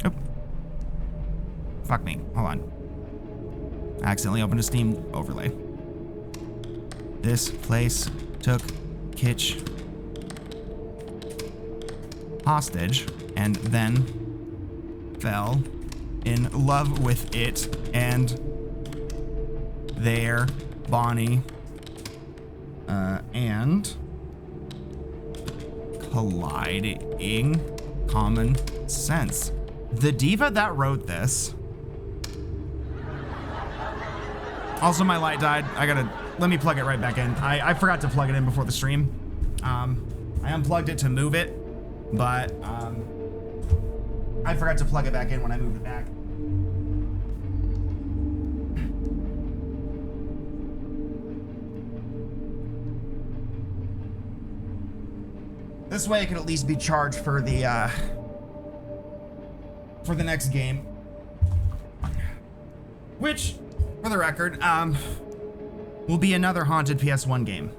Oh. Fuck me. Hold on. I accidentally opened a Steam overlay. This place took Kitsch hostage and then fell in love with it and their Bonnie and colliding common sense. The diva that wrote this. Also, my light died. Let me plug it right back in. I forgot to plug it in before the stream. I unplugged it to move it, but I forgot to plug it back in when I moved it back. This way it can at least be charged for the next game. Which, for the record, will be another Haunted PS1 game.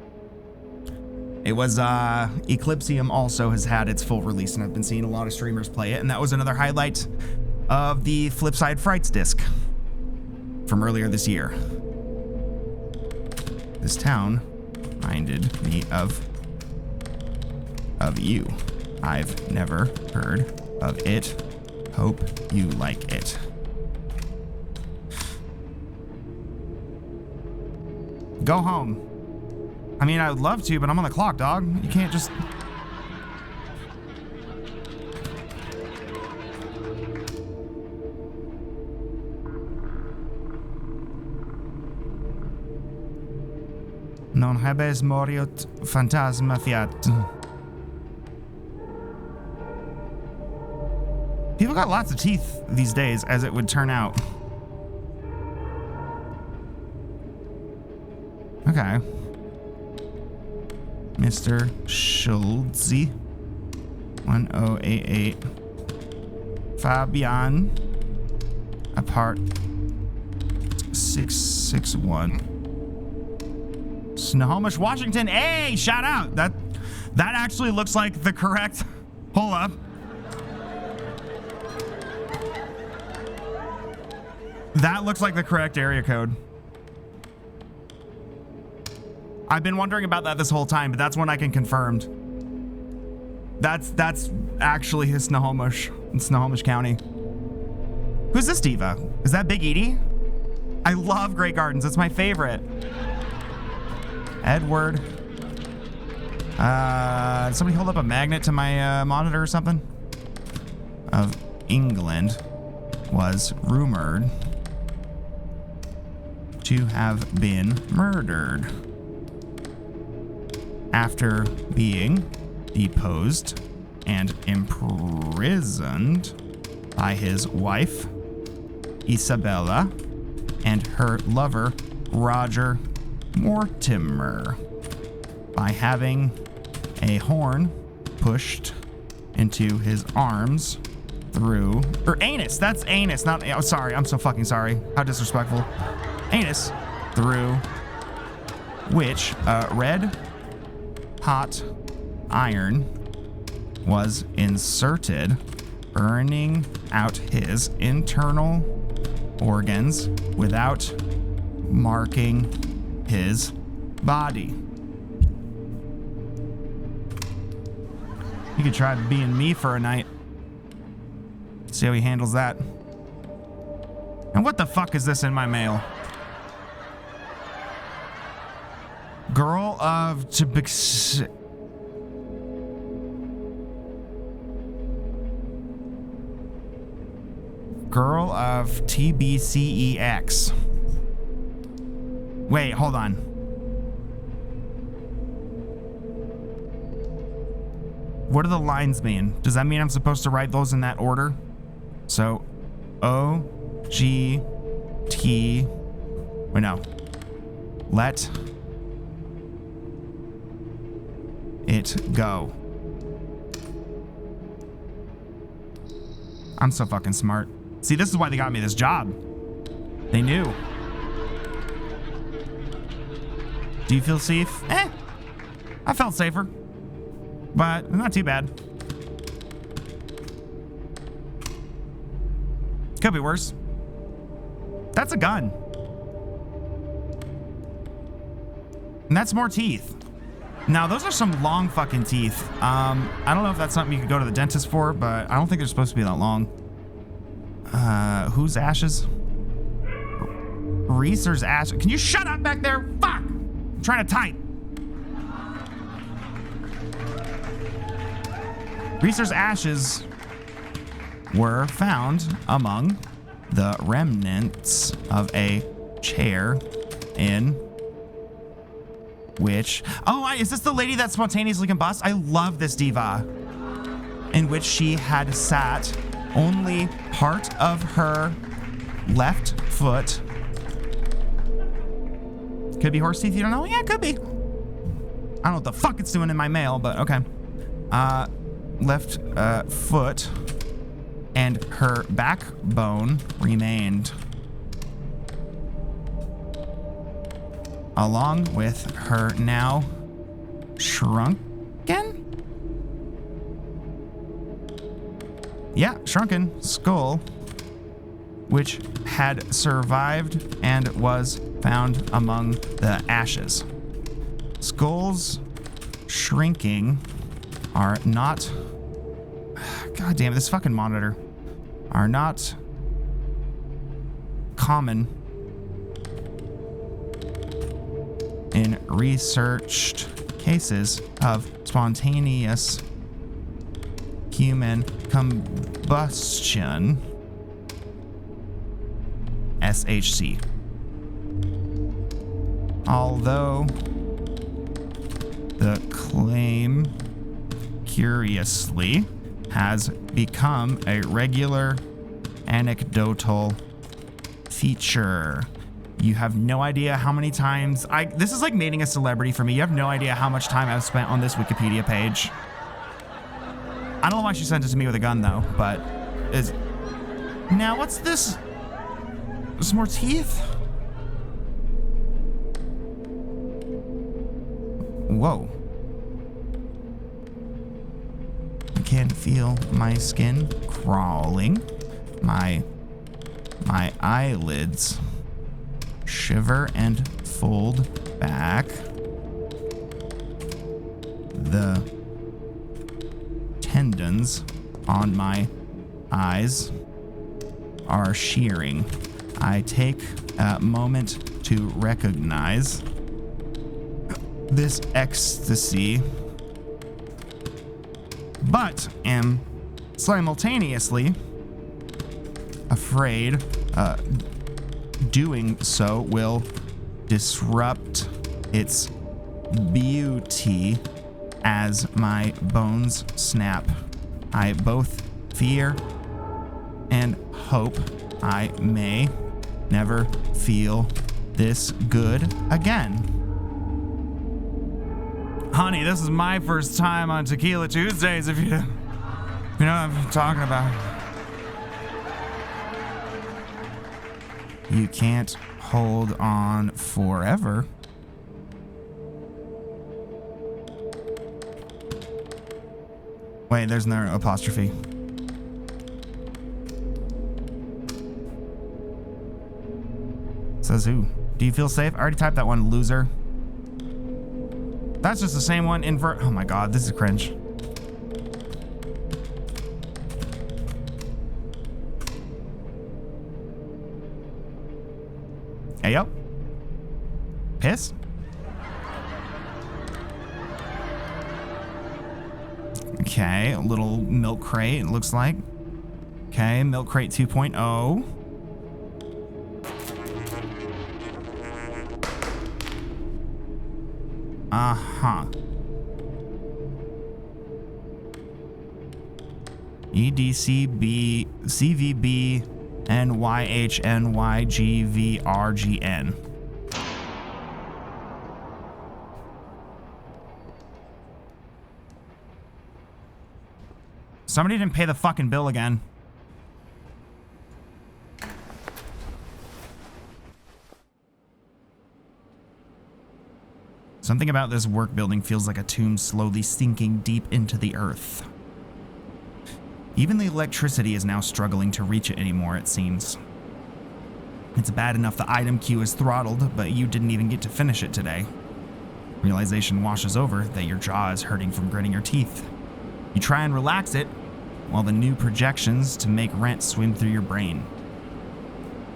It was, Eclipsium also has had its full release, and I've been seeing a lot of streamers play it, and that was another highlight of the Flipside Frights disc from earlier this year. This town reminded me of you. I've never heard of it. Hope you like it. Go home. I mean, I would love to, but I'm on the clock, dog. You can't just... Non habes moriot phantasma fiat. People got lots of teeth these days, as it would turn out. Okay. Mr. Schulze. 1088. Fabian. Apart. 661. Snohomish, Washington. Hey, shout out. That actually looks like the correct. Hold up. That looks like the correct area code. I've been wondering about that this whole time, but that's one I can confirm. That's actually his Snohomish in Snohomish County. Who's this diva? Is that Big Edie? I love Great Gardens. It's my favorite. Edward. Did somebody hold up a magnet to my monitor or something? Of England was rumored to have been murdered after being deposed and imprisoned by his wife Isabella and her lover Roger Mortimer by having a horn pushed into his arms through, or anus, that's anus, not, oh, sorry, I'm so fucking sorry, how disrespectful. Anus, through which red hot iron was inserted, burning out his internal organs without marking his body. You could try being me for a night. See how he handles that. And what the fuck is this in my mail? Girl of Girl of TBCEX. Wait, hold on. What do the lines mean? Does that mean I'm supposed to write those in that order? So, O, G, T, wait, no. Let it go. I'm so fucking smart. See, this is why they got me this job. They knew. Do you feel safe? I felt safer, but not too bad. Could be worse. That's a gun. And that's more teeth. Now, those are some long fucking teeth. I don't know if that's something you could go to the dentist for, but I don't think they're supposed to be that long. Whose ashes? Reese's ashes. Can you shut up back there? Fuck! I'm trying to type. Reese's ashes were found among the remnants of a chair in which, is this the lady that spontaneously combusts? I love this diva, in which she had sat only part of her left foot. Could be horse teeth, you don't know? Yeah, it could be. I don't know what the fuck it's doing in my mail, but okay. Left foot and her backbone remained, along with her now shrunken? Yeah, shrunken skull, which had survived and was found among the ashes. Skulls shrinking are not, god damn it, this fucking monitor, are not common in researched cases of spontaneous human combustion, SHC. Although the claim, curiously, has become a regular anecdotal feature. You have no idea how many times this is like meeting a celebrity for me. You have no idea how much time I've spent on this Wikipedia page. I don't know why she sent it to me with a gun though, but now what's this? Some more teeth? Whoa. I can feel my skin crawling. My eyelids shiver and fold back. The tendons on my eyes are shearing. I take a moment to recognize this ecstasy, but am simultaneously afraid doing so will disrupt its beauty as my bones snap. I both fear and hope I may never feel this good again. Honey, this is my first time on Tequila Tuesdays, if you know what I'm talking about. You can't hold on forever. Wait, there's another apostrophe. Says who? Do you feel safe? I already typed that one, loser. That's just the same one, invert. Oh my god, this is cringe. Hey, yo. Piss? Okay, a little milk crate, it looks like. Okay, milk crate 2.0. Uh-huh. EDCB, CVB, NYHNYGVRGN. Somebody didn't pay the fucking bill again. Something about this work building feels like a tomb slowly sinking deep into the earth. Even the electricity is now struggling to reach it anymore, it seems. It's bad enough the item queue is throttled, but you didn't even get to finish it today. Realization washes over that your jaw is hurting from gritting your teeth. You try and relax it, while the new projections to make rent swim through your brain.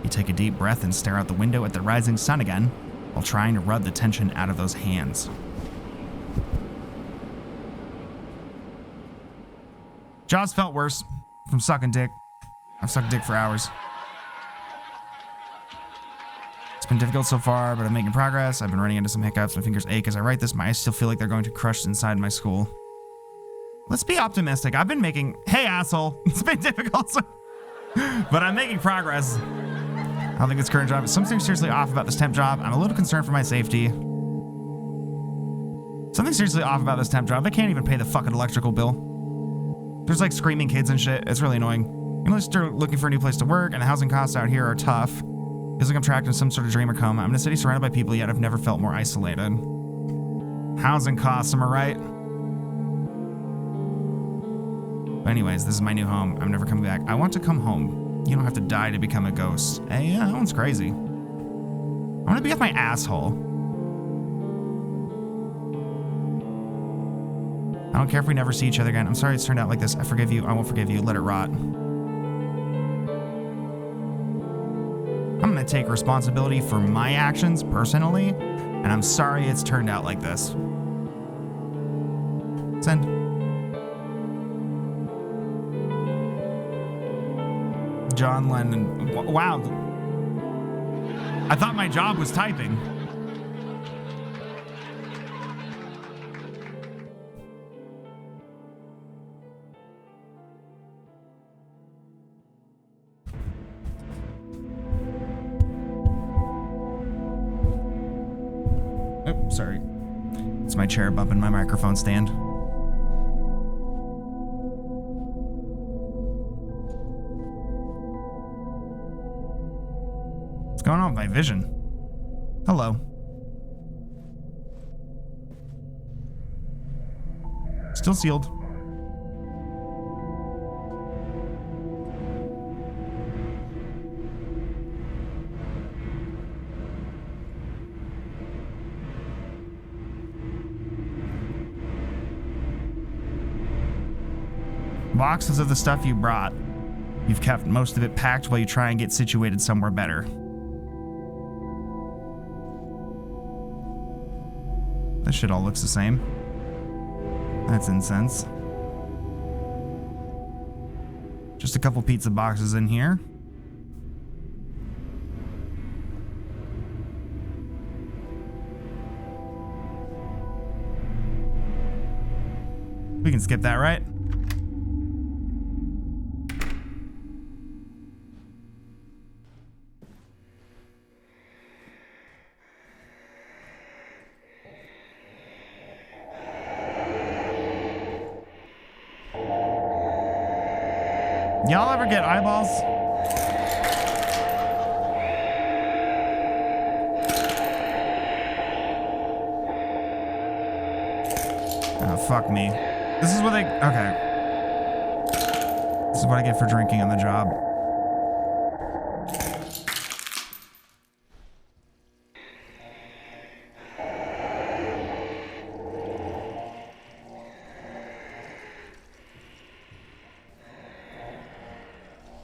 You take a deep breath and stare out the window at the rising sun again, while trying to rub the tension out of those hands. Jaws felt worse from sucking dick. I've sucked dick for hours. been difficult so far, but I'm making progress. I've been running into some hiccups. My fingers ache as I write this. My eyes still feel like they're going to crush inside my skull. Let's be optimistic. I've been making... Hey, asshole. It's been difficult, but I'm making progress. I don't think this current job is something seriously off about this temp job. I'm a little concerned for my safety. Something seriously off about this temp job. They can't even pay the fucking electrical bill. There's like screaming kids and shit. It's really annoying. I'm gonna start looking for a new place to work, and the housing costs out here are tough. Feels like I'm trapped in some sort of dream or coma. I'm in a city surrounded by people, yet I've never felt more isolated. Housing costs, am I right? But anyways, this is my new home. I'm never coming back. I want to come home. You don't have to die to become a ghost. Hey, yeah, that one's crazy. I want to be with my asshole. I don't care if we never see each other again. I'm sorry it's turned out like this. I forgive you. I won't forgive you. Let it rot. I'm gonna take responsibility for my actions personally, and I'm sorry it's turned out like this. Send. John Lennon. Wow. I thought my job was typing. Oh, sorry. It's my chair bumping my microphone stand. What's going on with my vision? Hello. Still sealed. Boxes of the stuff you brought. You've kept most of it packed while you try and get situated somewhere better. This shit all looks the same. That's incense. Just a couple pizza boxes in here. We can skip that, right? Y'all ever get eyeballs? Oh, fuck me. This is what they... Okay. This is what I get for drinking on the job.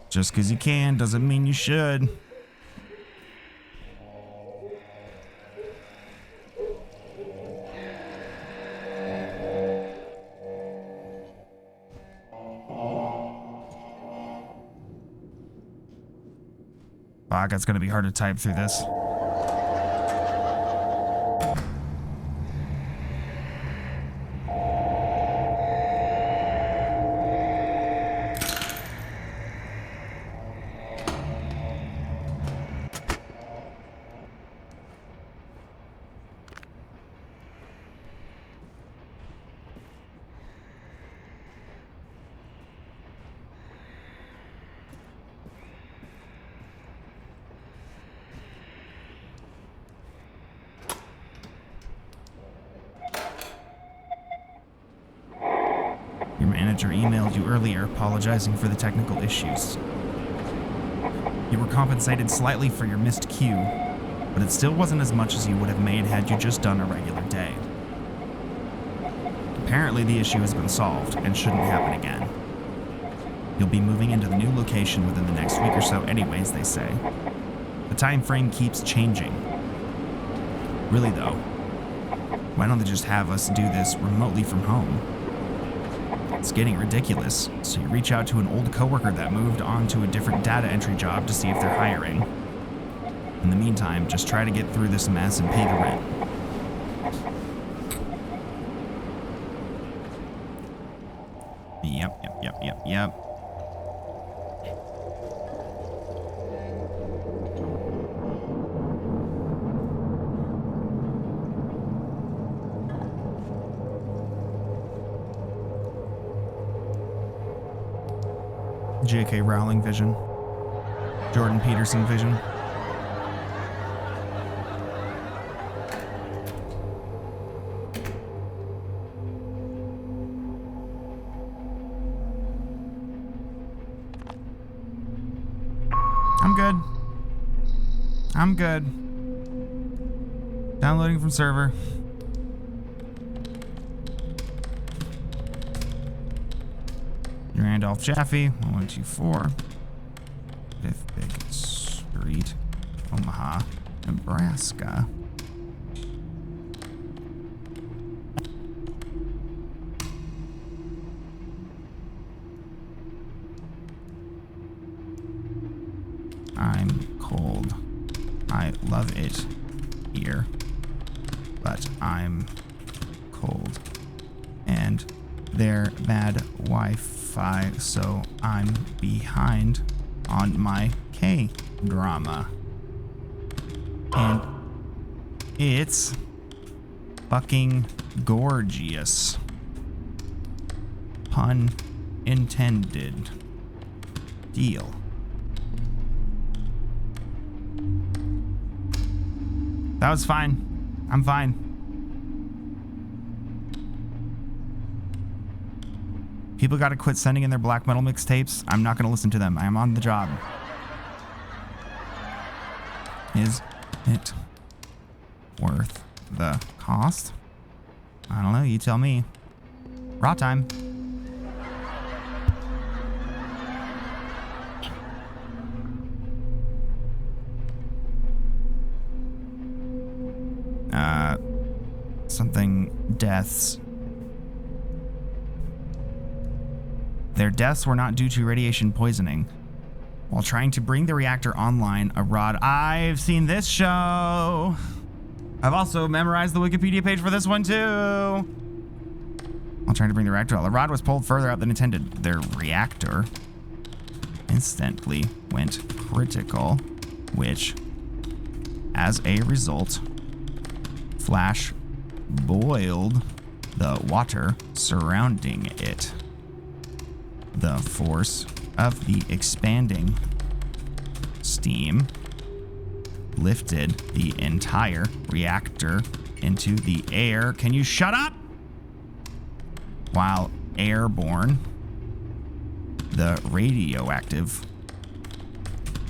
Just because you can doesn't mean you should. Fuck, it's gonna be hard to type through this. Your manager emailed you earlier apologizing for the technical issues. You were compensated slightly for your missed queue, but it still wasn't as much as you would have made had you just done a regular day. Apparently the issue has been solved and shouldn't happen again. You'll be moving into the new location within the next week or so anyways, they say. The time frame keeps changing. Really though, why don't they just have us do this remotely from home? It's getting ridiculous, so you reach out to an old coworker that moved on to a different data entry job to see if they're hiring. In the meantime, just try to get through this mess and pay the rent. Yep. J.K. Rowling vision. Jordan Peterson vision. I'm good. Downloading from server. Randolph Jaffe, 1124. 5th Big Street, Omaha, Nebraska. I'm cold. I love it here, but I'm cold. And they're bad Wi-Fi, so I'm behind on my K-drama. And it's fucking gorgeous. Pun intended. Deal. That was fine. I'm fine. People gotta quit sending in their black metal mixtapes. I'm not gonna listen to them. I'm on the job. Is it worth the cost? I don't know. You tell me. Raw time. Something deaths. Their deaths were not due to radiation poisoning. While trying to bring the reactor online, a rod... I've seen this show. I've also memorized the Wikipedia page for this one too. While trying to bring the reactor, the rod was pulled further out than intended. Their reactor instantly went critical, which, as a result, flash boiled the water surrounding it. The force of the expanding steam lifted the entire reactor into the air. Can you shut up? While airborne, the radioactive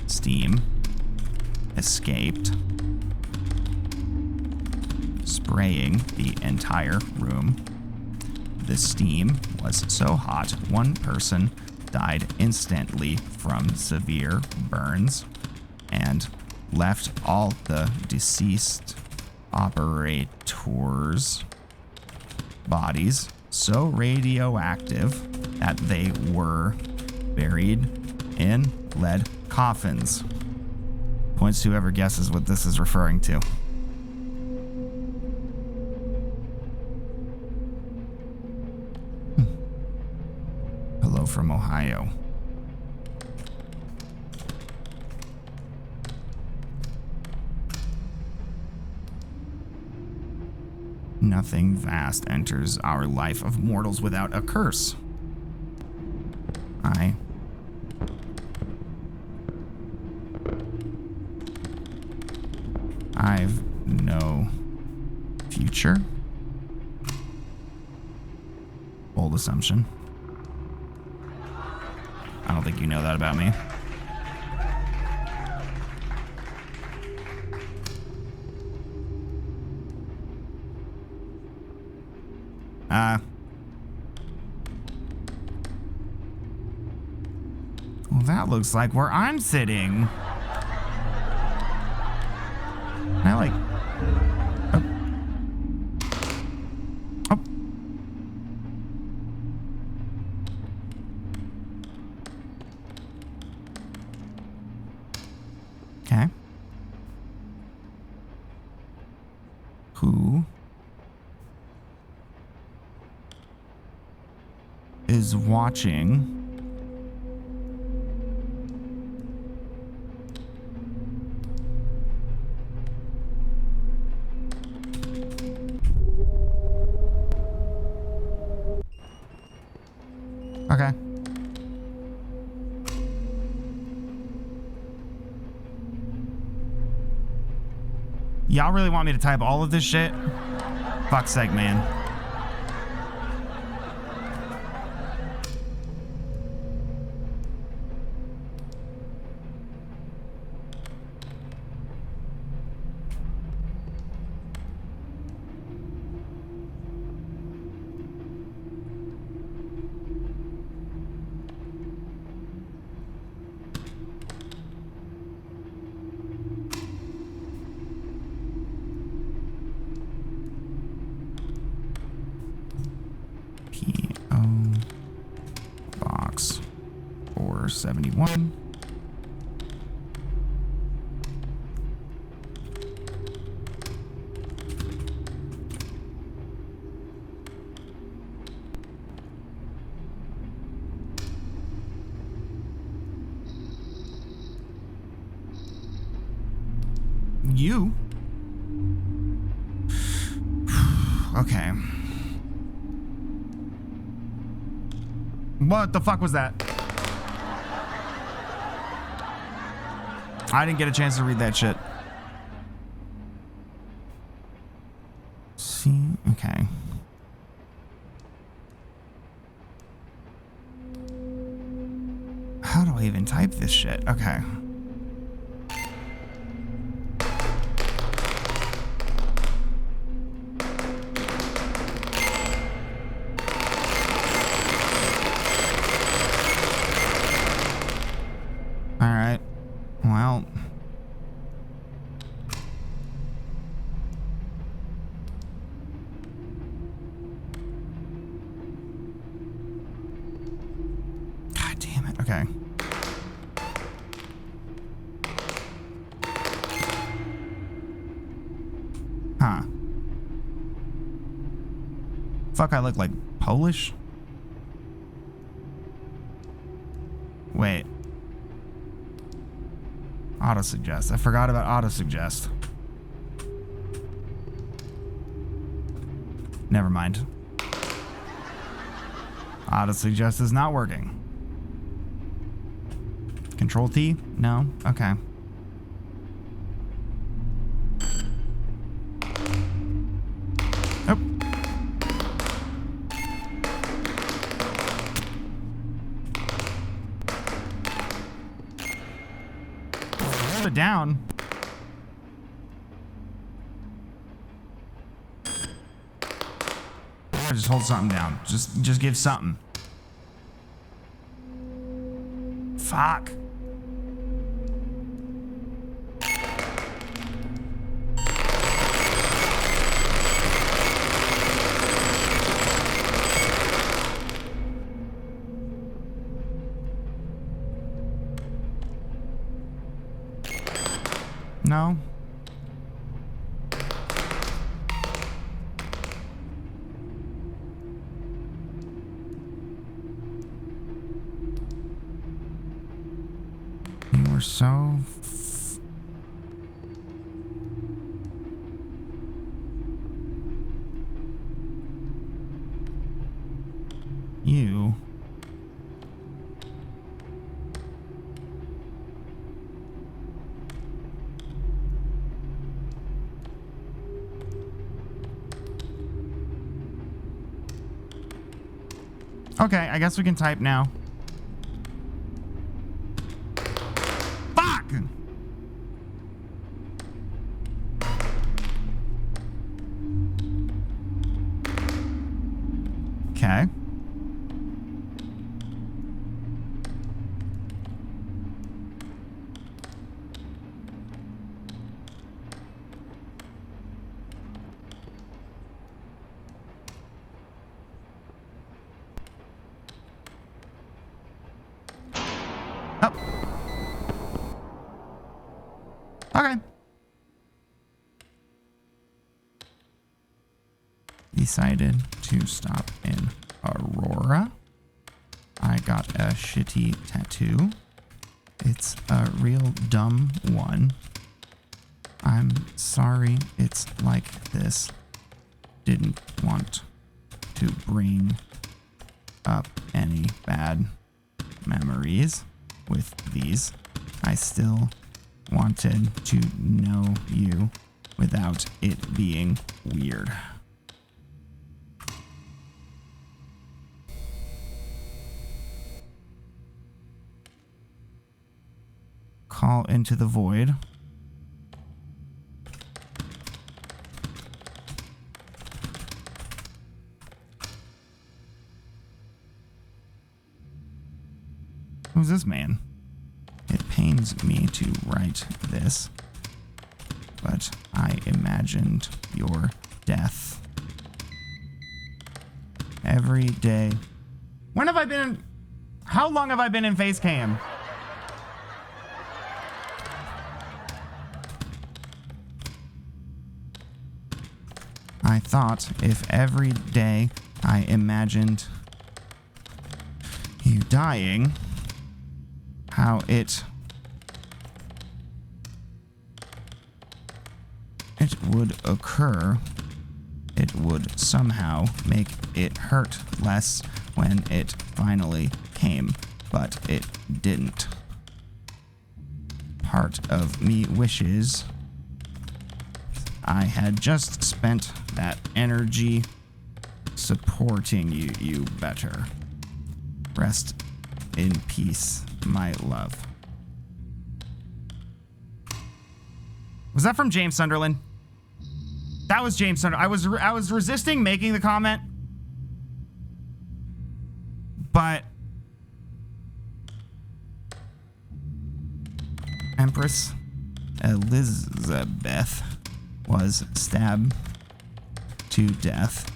steam escaped, spraying the entire room. The steam was so hot, one person died instantly from severe burns and left all the deceased operators' bodies so radioactive that they were buried in lead coffins. Points to whoever guesses what this is referring to. Hello from Ohio. Nothing vast enters our life of mortals without a curse. I've no future. Bold assumption. I don't think you know that about me. Well, that looks like where I'm sitting. I like... Oh. Okay. watching. Okay. Y'all really want me to type all of this shit? Fuck's sake, man. Box 471. You? Okay. What the fuck was that? I didn't get a chance to read that shit. See? Okay. How do I even type this shit? Okay. Alright. Well. God damn it. Okay. Huh. Fuck, I look like Polish? Wait. Auto-suggest. I forgot about auto-suggest. Never mind. Auto-suggest is not working. Control T? No? Okay. Oh. Hold it down. Or just hold something down. Just give something. Fuck. No. You were so... You... Okay, I guess we can type now. Fuck! Okay. Oh. Okay. Decided to stop in Aurora. I got a shitty tattoo. It's a real dumb one. I'm sorry it's like this. Didn't want to bring up any bad memories with these. I still wanted to know you without it being weird. Call into the void. Who's this man? It pains me to write this, but I imagined your death. Every day. When have I been? How long have I been in face cam? I thought if every day I imagined you dying, how it would occur, it would somehow make it hurt less when it finally came, but it didn't. Part of me wishes I had just spent that energy supporting you better. Rest in peace, my love. Was that from James Sunderland? That was James Sunderland. I was resisting making the comment, but Empress Elizabeth was stabbed to death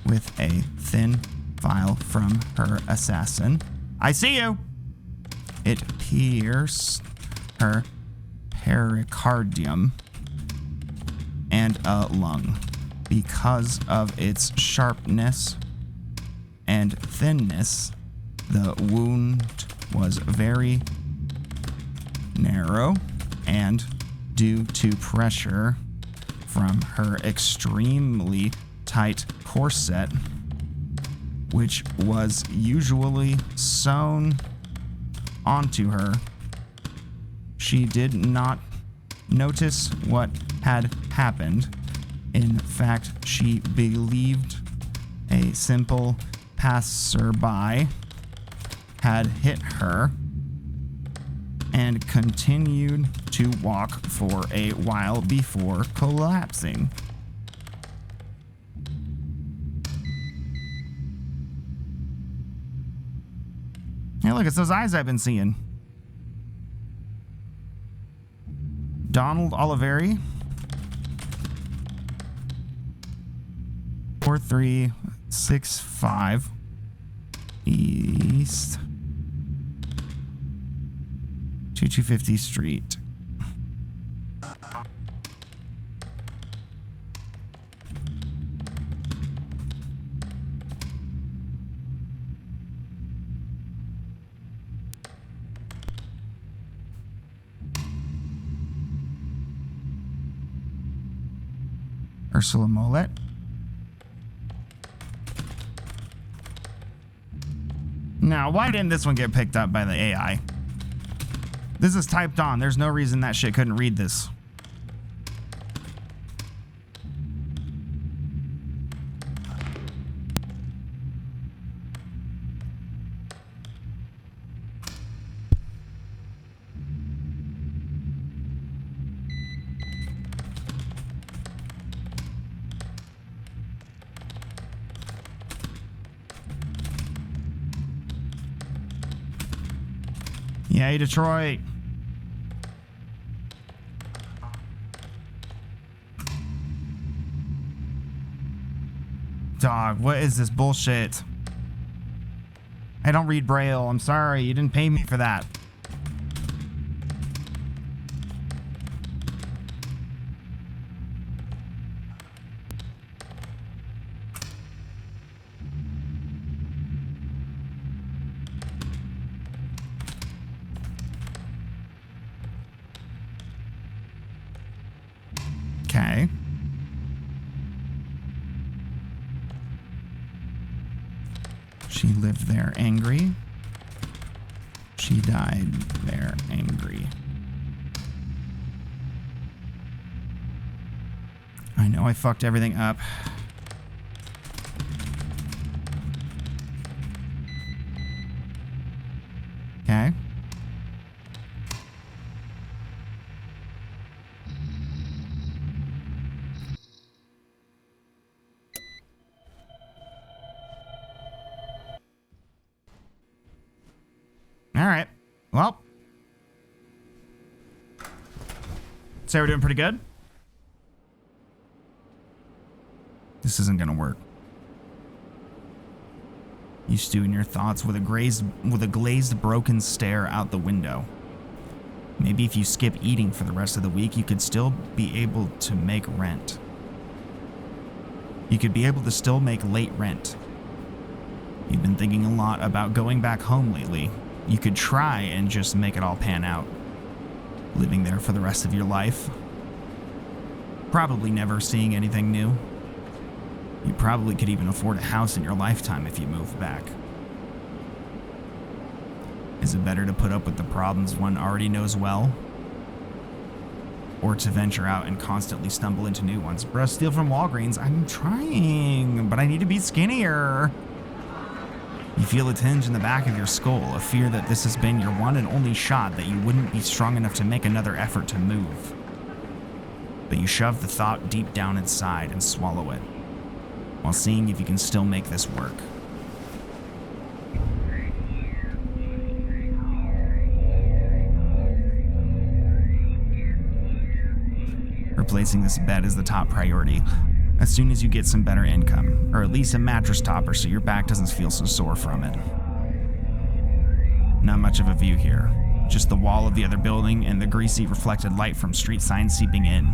with a thin file from her assassin. I see you! It pierced her pericardium and a lung. Because of its sharpness and thinness, the wound was very narrow, and due to pressure from her extremely tight corset, which was usually sewn onto her, she did not notice what had happened. In fact, she believed a simple passerby had hit her and continued to walk for a while before collapsing. Hey, look, it's those eyes I've been seeing. Donald Oliveri. 4365 East 2250 Street. Ursula Mollett. Now, why didn't this one get picked up by the AI? This is typed on. There's no reason that shit couldn't read this. Yay, Detroit. Dog, what is this bullshit? I don't read Braille. I'm sorry. You didn't pay me for that. Okay. She lived there angry. She died there angry. I know I fucked everything up. Okay. All right. Well. Say we're doing pretty good. This isn't gonna work. You stew in your thoughts with a glazed, broken stare out the window. Maybe if you skip eating for the rest of the week, you could still be able to make rent. You could be able to still make late rent. You've been thinking a lot about going back home lately. You could try and just make it all pan out. Living there for the rest of your life. Probably never seeing anything new. You probably could even afford a house in your lifetime if you moved back. Is it better to put up with the problems one already knows well? Or to venture out and constantly stumble into new ones? Bruh, steal from Walgreens. I'm trying, but I need to be skinnier. You feel a tinge in the back of your skull, a fear that this has been your one and only shot, that you wouldn't be strong enough to make another effort to move. But you shove the thought deep down inside and swallow it, while seeing if you can still make this work. Replacing this bed is the top priority, as soon as you get some better income, or at least a mattress topper so your back doesn't feel so sore from it. Not much of a view here, just the wall of the other building and the greasy reflected light from street signs seeping in.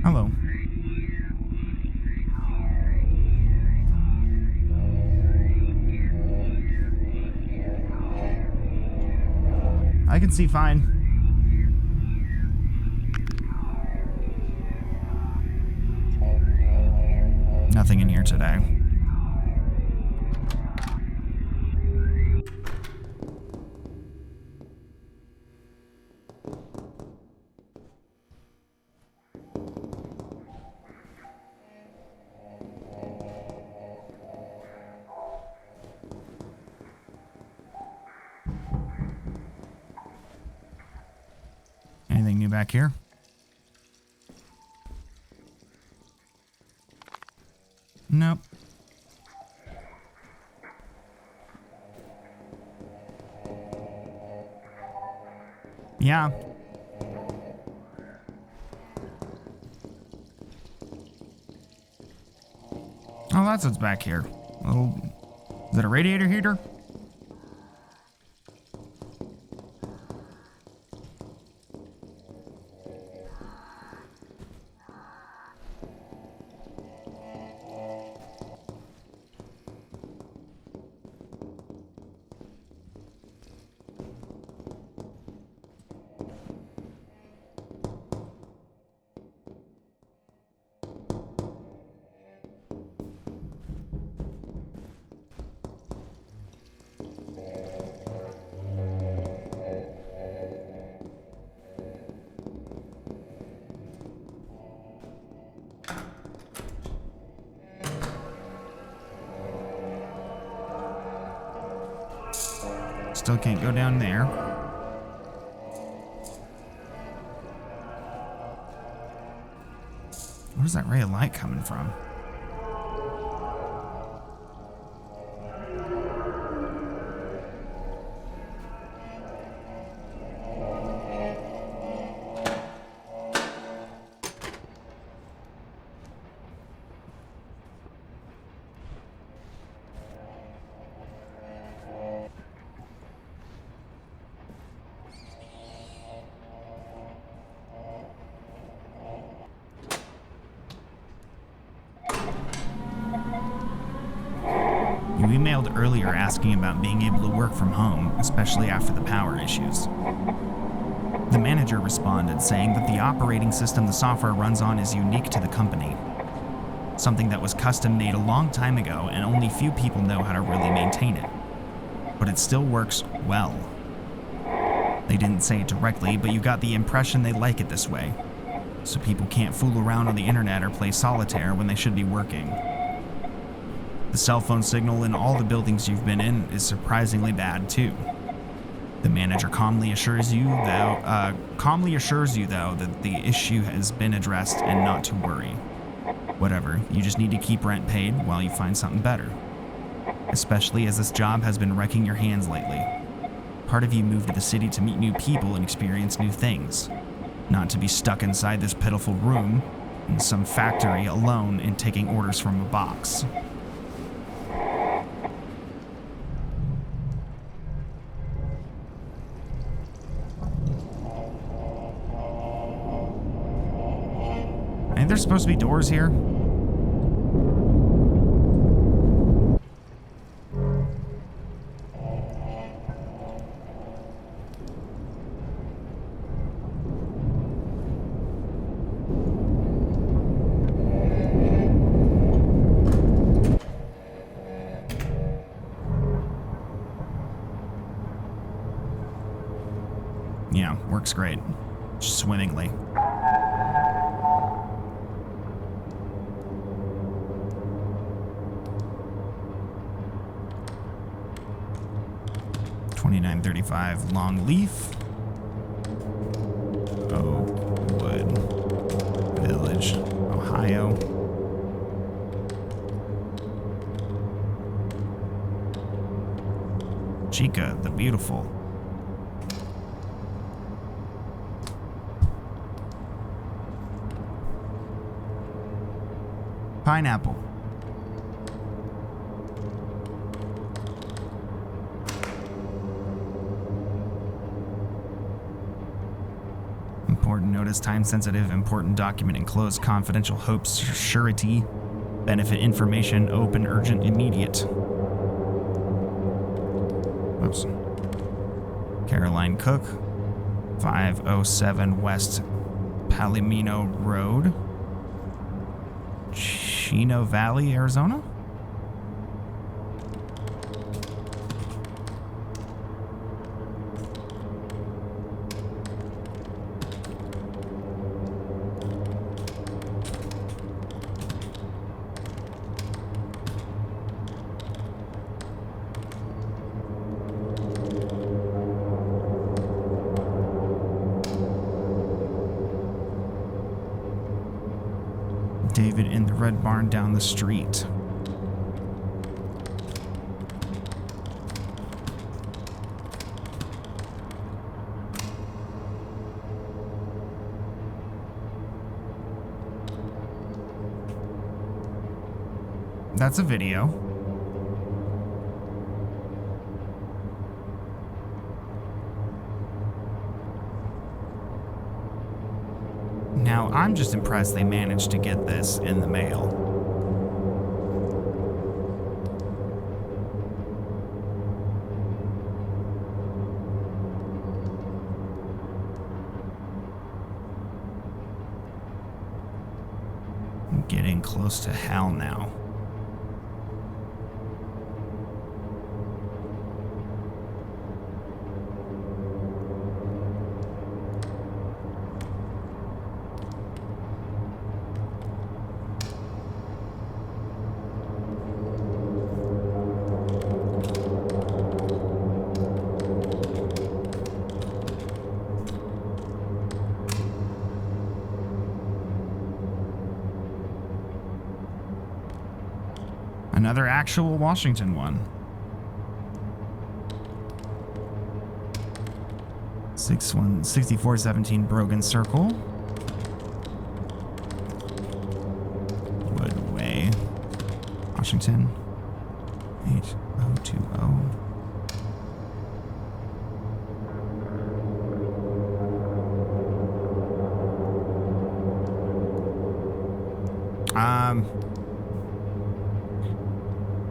Hello. I can see fine. Nothing in here today. Anything new back here? Nope. Yeah. Oh, that's what's back here. Is that a radiator heater? Still can't go down there. Where's that ray of light coming from? You emailed earlier asking about being able to work from home, especially after the power issues. The manager responded saying that the operating system the software runs on is unique to the company. Something that was custom made a long time ago and only few people know how to really maintain it. But it still works well. They didn't say it directly, but you got the impression they like it this way. So people can't fool around on the internet or play solitaire when they should be working. The cell phone signal in all the buildings you've been in is surprisingly bad too. The manager calmly assures you, though, that the issue has been addressed and not to worry. Whatever, you just need to keep rent paid while you find something better. Especially as this job has been wrecking your hands lately. Part of you moved to the city to meet new people and experience new things. Not to be stuck inside this pitiful room in some factory alone and taking orders from a box. Ain't there supposed to be doors here? Yeah, works great. Swimmingly. $29.35 long leaf. Oakwood Village, Ohio. Chica the Beautiful. Pineapple. Important notice, time sensitive, important document enclosed, confidential, hopes, surety, benefit information, open, urgent, immediate. Oops. Caroline Cook, 507 West Palomino Road, Chino Valley, Arizona? David in the red barn down the street. That's a video. Now, I'm just impressed they managed to get this in the mail. I'm getting close to hell now. Another actual Washington one. 6417 Brogan Circle. Woodway, Washington. 8020.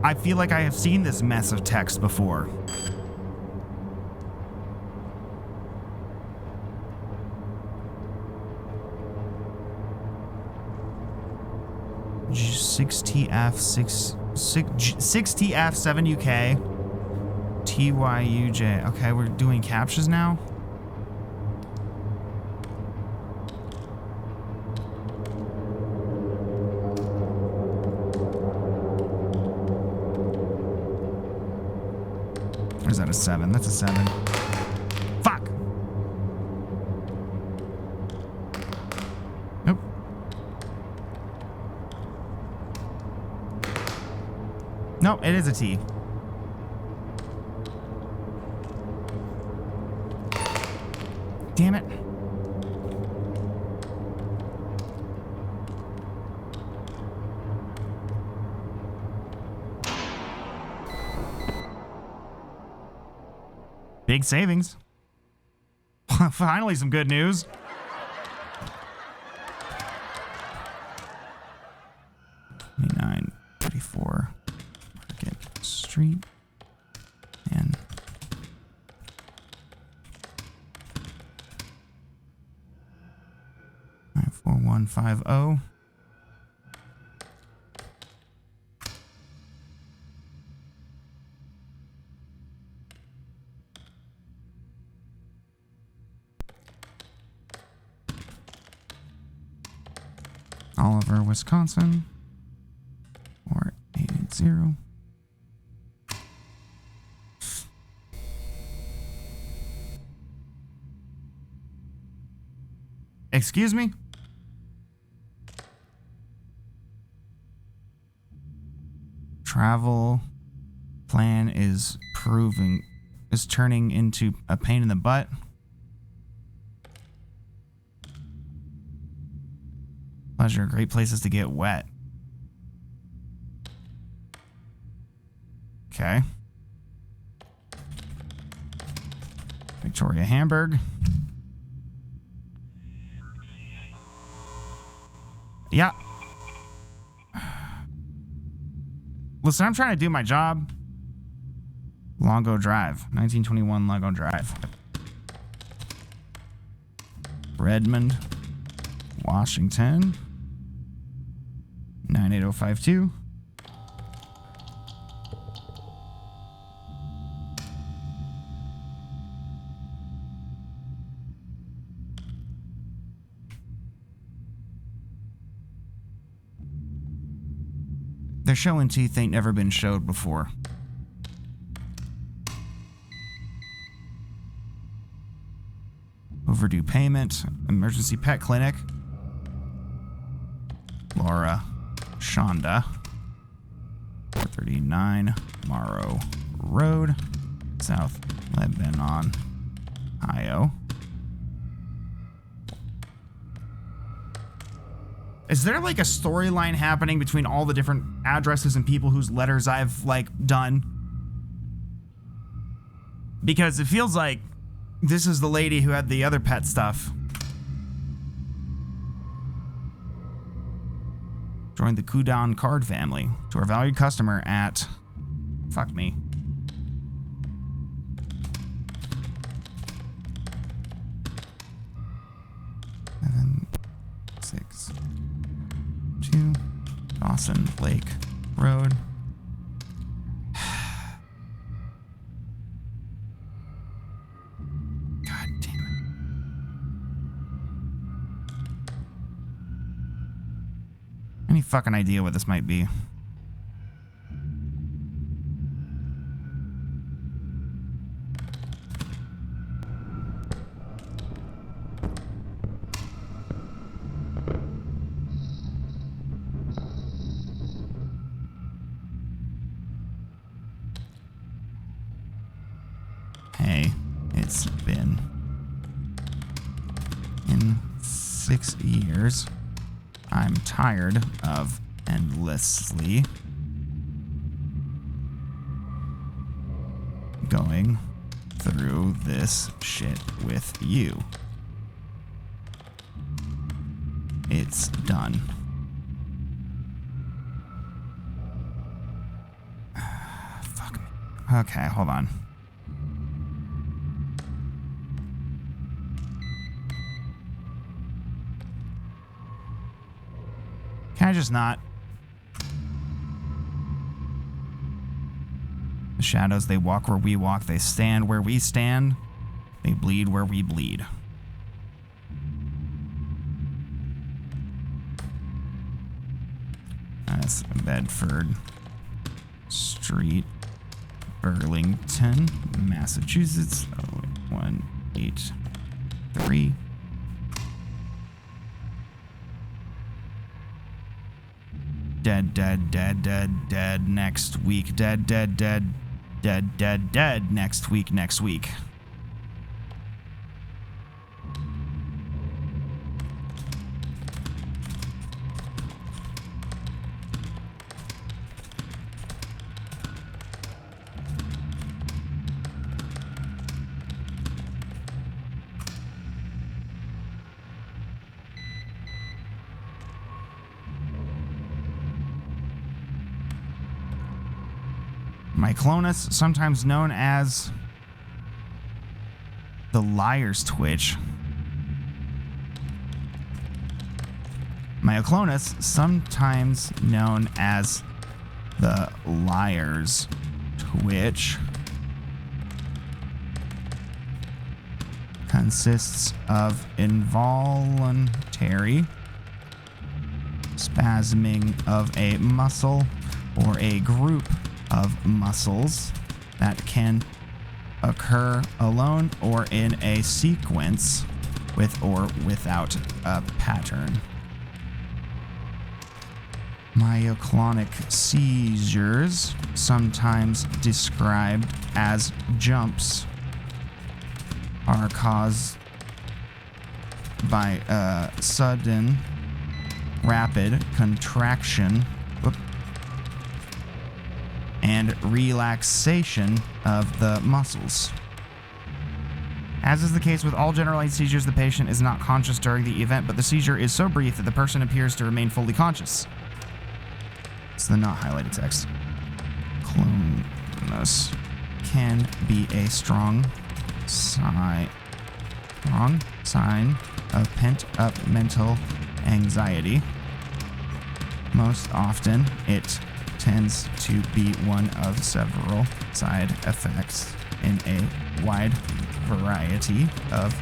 I feel like I have seen this mess of text before. Six TF 7 UK TYUJ. Okay, we're doing captures now. Or is that a 7? That's a 7. Fuck. Nope. Nope, it is a T. Damn it. Big savings. Finally, some good news. $29, $34, Market Street, and 94150. Oliver, Wisconsin, 4880. Excuse me? Travel plan is turning into a pain in the butt. Pleasure, great places to get wet. Okay. Victoria, Hamburg. Yeah. Listen, I'm trying to do my job. Longo Drive, 1921 Longo Drive. Redmond, Washington, 98052. Their showing teeth ain't never been showed before. Overdue payment, emergency pet clinic. Laura Shonda, 439 Morrow Road, South Lebanon, Ohio. Is there like a storyline happening between all the different addresses and people whose letters I've like done? Because it feels like this is the lady who had the other pet stuff. Join the Kudan card family. To our valued customer at... Fuck me. Seven, 6, 2, Dawson Lake Road. God damn it. Any fucking idea what this might be? Hey, it's been in 6 years. I'm tired of endlessly going through this shit with you. It's done. Okay, hold on. Can I just not? The shadows, they walk where we walk. They stand where we stand. They bleed where we bleed. That's Bedford Street, Burlington, Massachusetts. 183. Dead, dead, dead, dead, dead next week. Dead, dead, dead, dead, dead, dead next week, next week. Myclonus, sometimes known as the Liar's Twitch. Myclonus, sometimes known as the Liar's Twitch, consists of involuntary spasming of a muscle or a group of muscles that can occur alone or in a sequence with or without a pattern. Myoclonic seizures, sometimes described as jumps, are caused by a sudden rapid contraction and relaxation of the muscles. As is the case with all generalized seizures, the patient is not conscious during the event, but the seizure is so brief that the person appears to remain fully conscious. It's the not highlighted text. Clonus can be a strong sign of pent-up mental anxiety. Most often, it tends to be one of several side effects in a wide variety of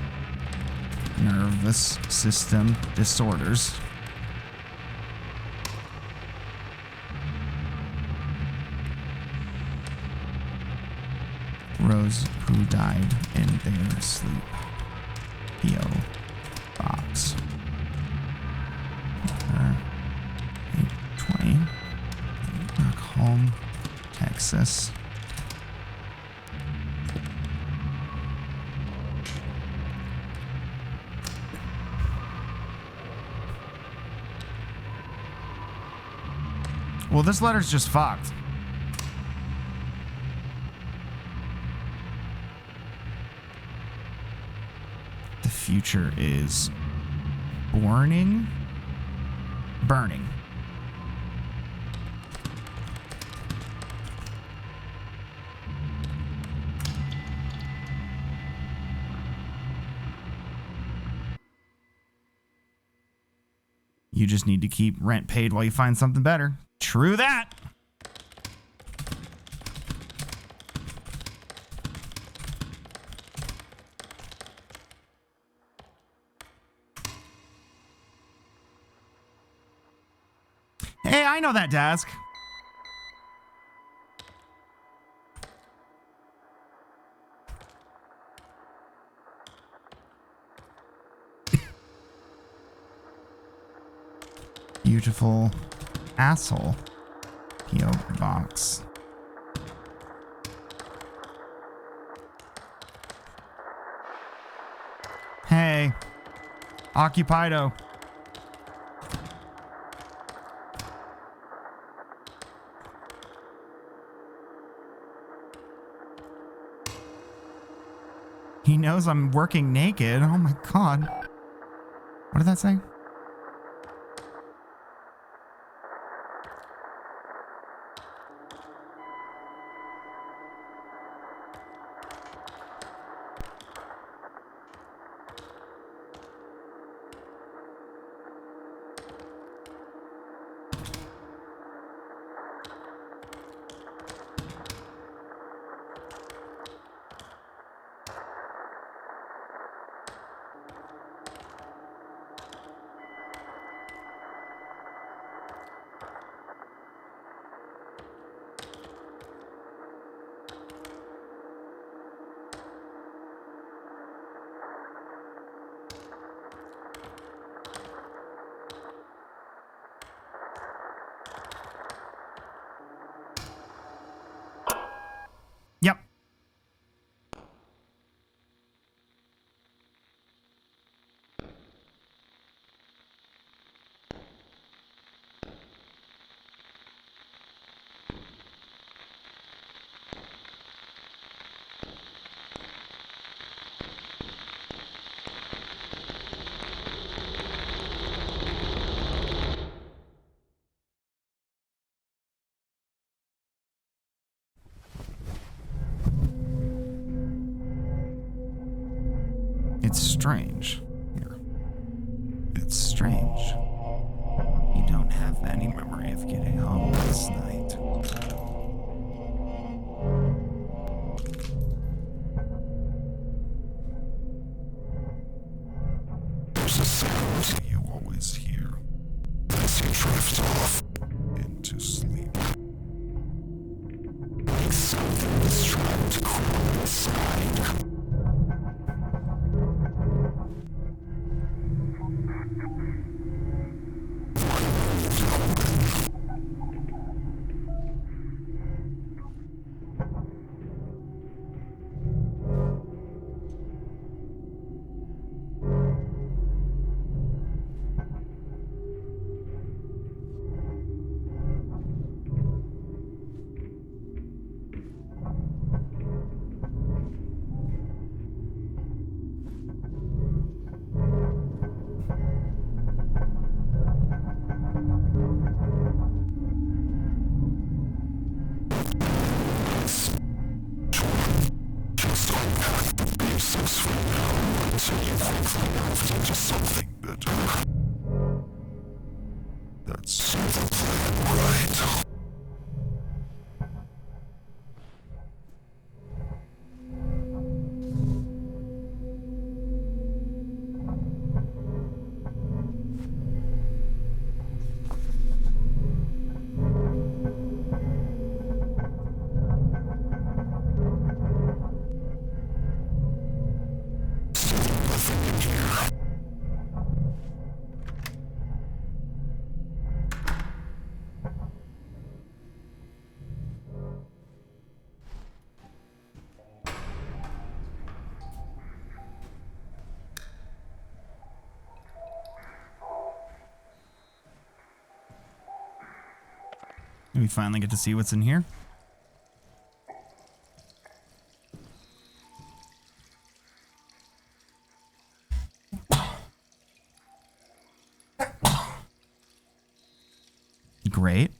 nervous system disorders. Rose, who died in their sleep. P.O. Box. 820. Home, Texas. Well, this letter's just fucked. The future is burning. You just need to keep rent paid while you find something better. True that. Hey, I know that desk. Beautiful asshole. P.O. Box. Hey. Occupido. He knows I'm working naked. Oh my god. What did that say? It's strange. Here. It's strange. You don't have any memory of getting home last night. There's a sound you always hear as you drift off into sleep. Like something is trying to crawl inside. Something better. That's the plan, right? We finally get to see what's in here. Great.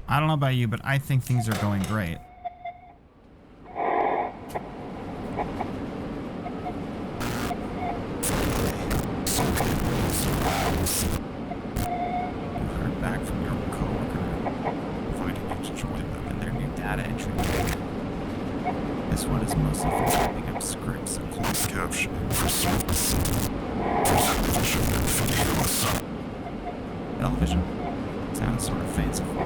I don't know about you, but I think things are going great. You heard back from your coworker, inviting you to join them in their new data entry meeting. This one is mostly for typing up scripts and closed captioning for service. Television and videos. Television? Sounds sort of fanciful.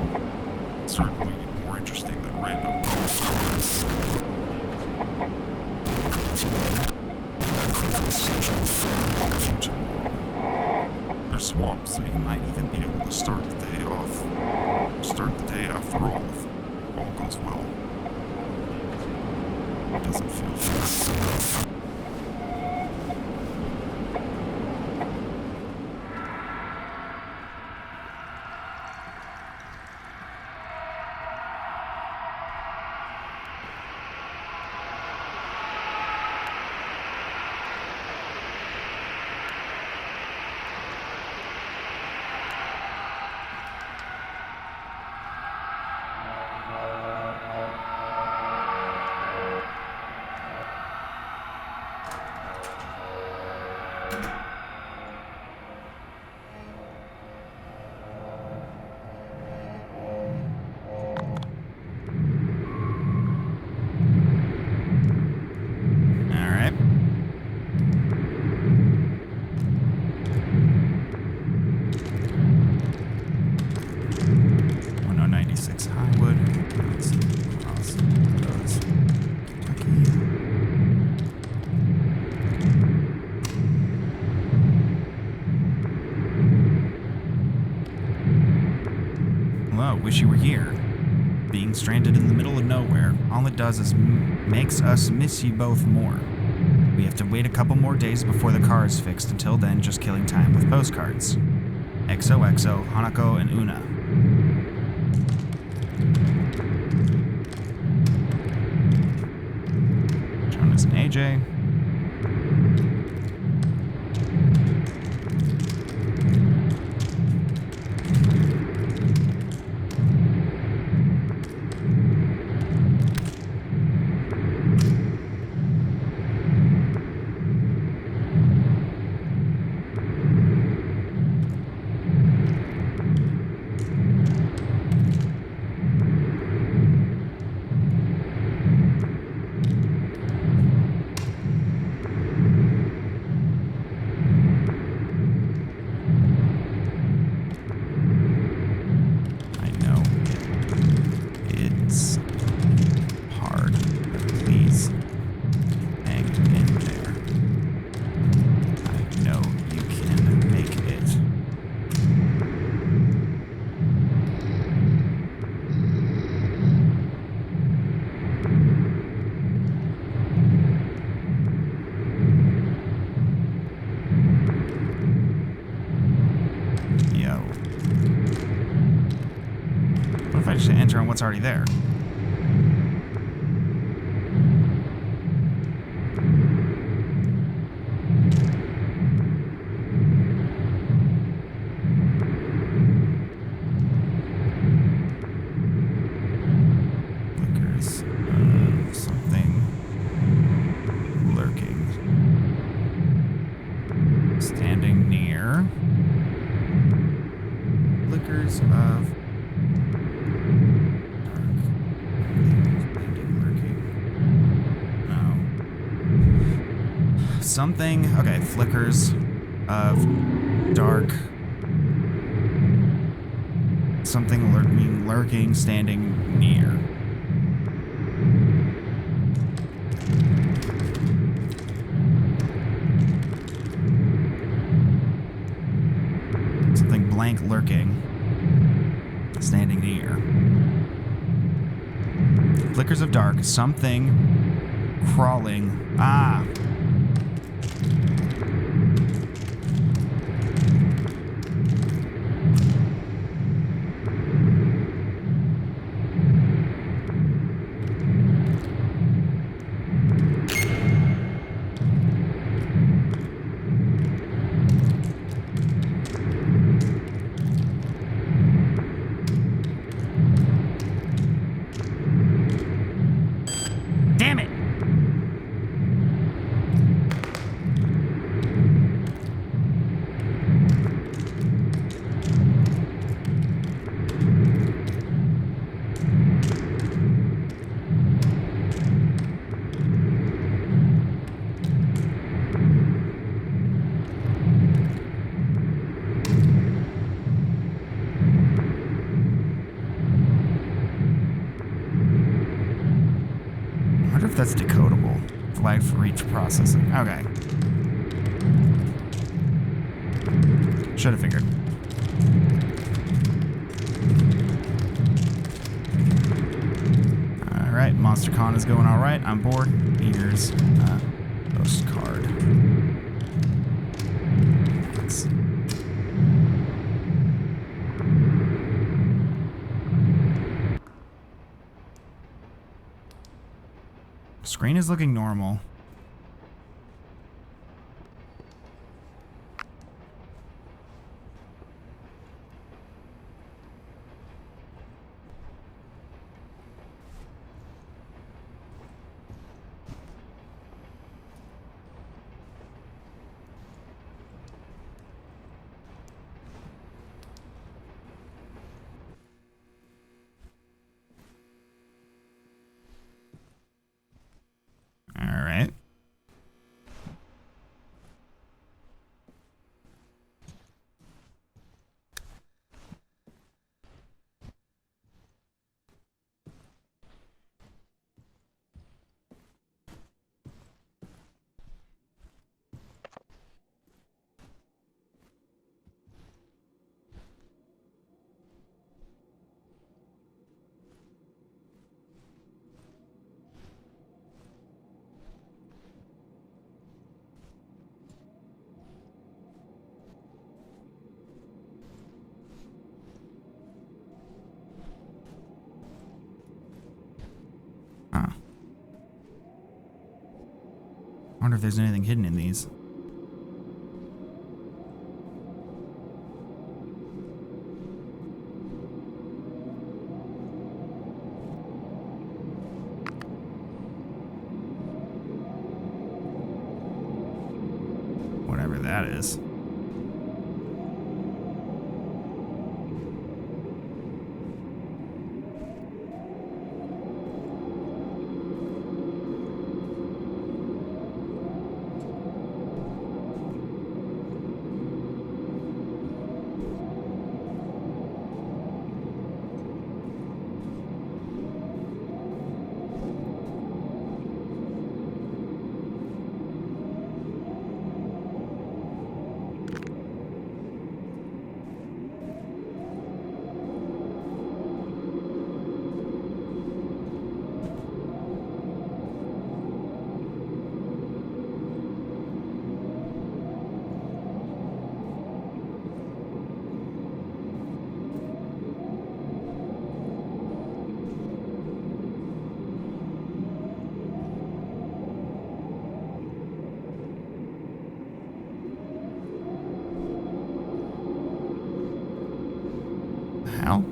Certainly more interesting than random postcards. They're swamped, so you might even be able to start the day off. Start the day after all, if all goes well. It doesn't feel fast enough. wish you were here. Being stranded in the middle of nowhere, all it does is makes us miss you both more. We have to wait a couple more days before the car is fixed. Until then, just killing time with postcards. XOXO, Hanako and Una. Jonas and AJ. To enter on what's already there. Flickers of something lurking. Standing near. Flickers of something, okay, flickers of dark, something lurking, standing near. Something blank lurking, standing near. Flickers of dark, something crawling. Ah. That's decodable. Flag for reach processing. Okay. Should have figured. Alright, MonsterCon is going alright. I'm bored. Here's postcard. Thanks. Screen is looking normal. All right. wonder if there's anything hidden in these. Whatever that is. How?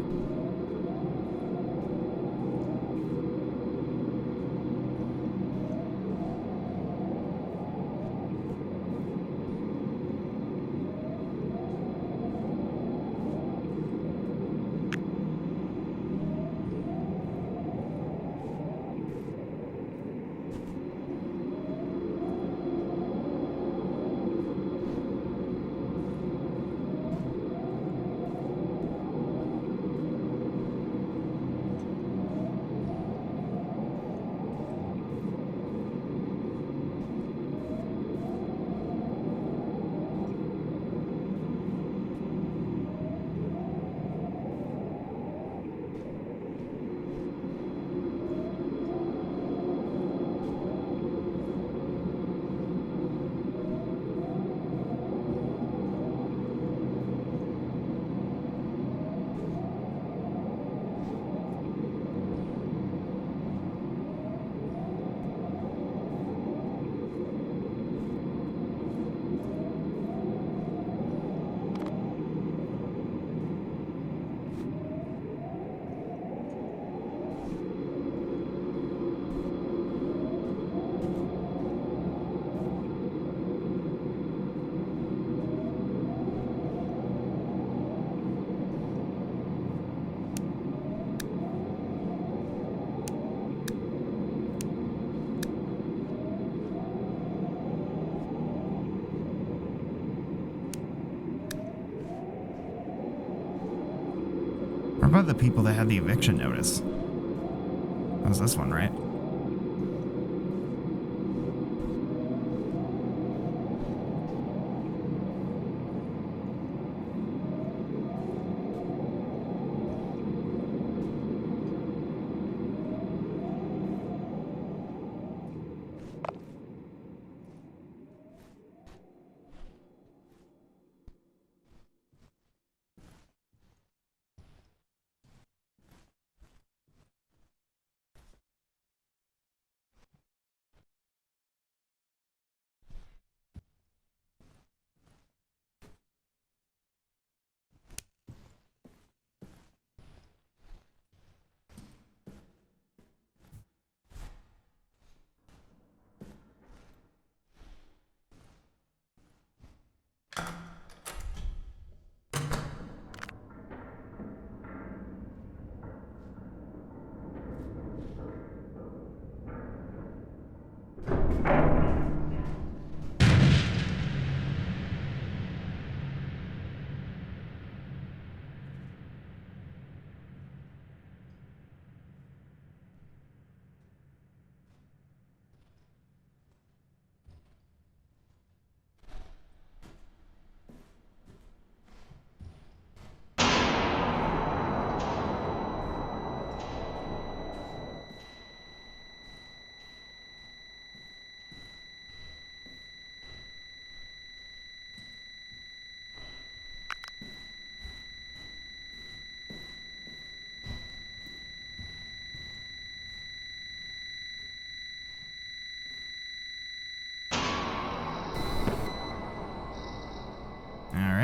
What about the people that had the eviction notice? That was this one, right?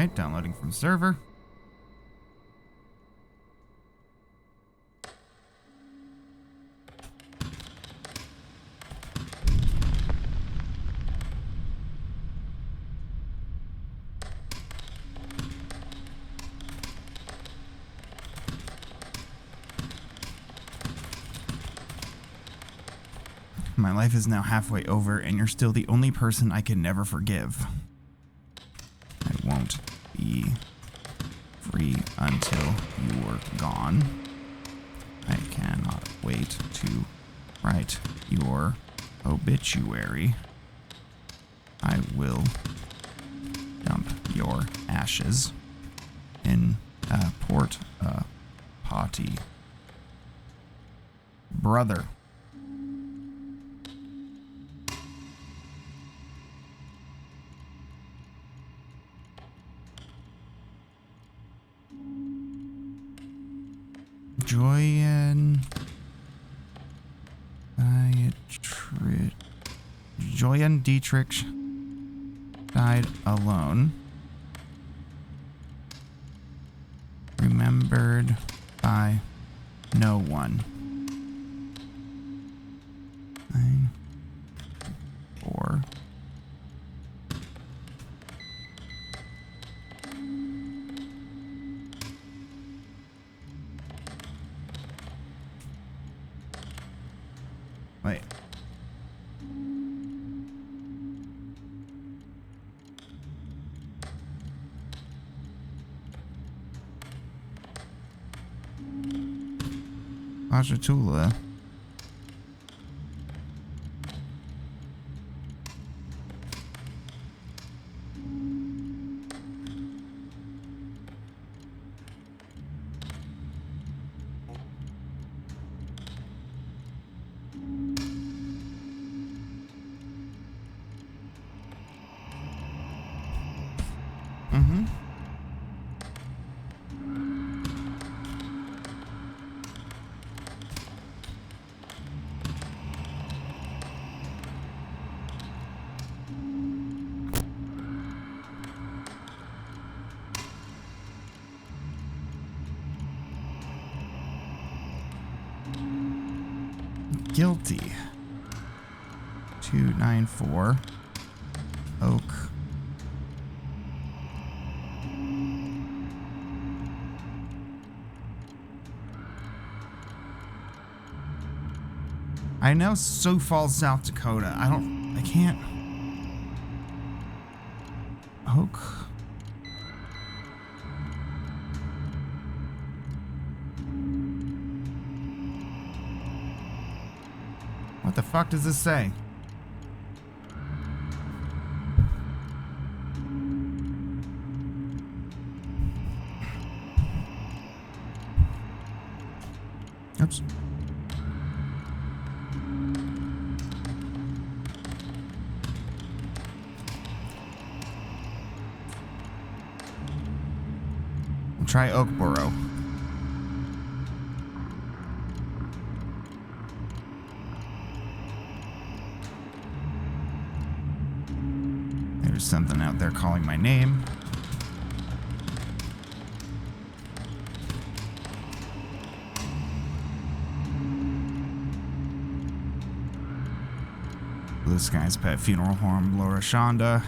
Alright, downloading from server. My life is now halfway over, and you're still the only person I can never forgive. I won't be free until you are gone. I cannot wait to write your obituary. I will dump your ashes in a port potty. Brother. Joyan Dietrich died alone. Remembered by no one. 9, 4. Wait. Ajatula. Guilty. 294 Oak. I know Sioux Falls, South Dakota. I can't. Oak. What the fuck does this say? Oops. We'll try Oakboro. There's something out there calling my name. Blue Sky's Pet Funeral Home, Laura Shonda.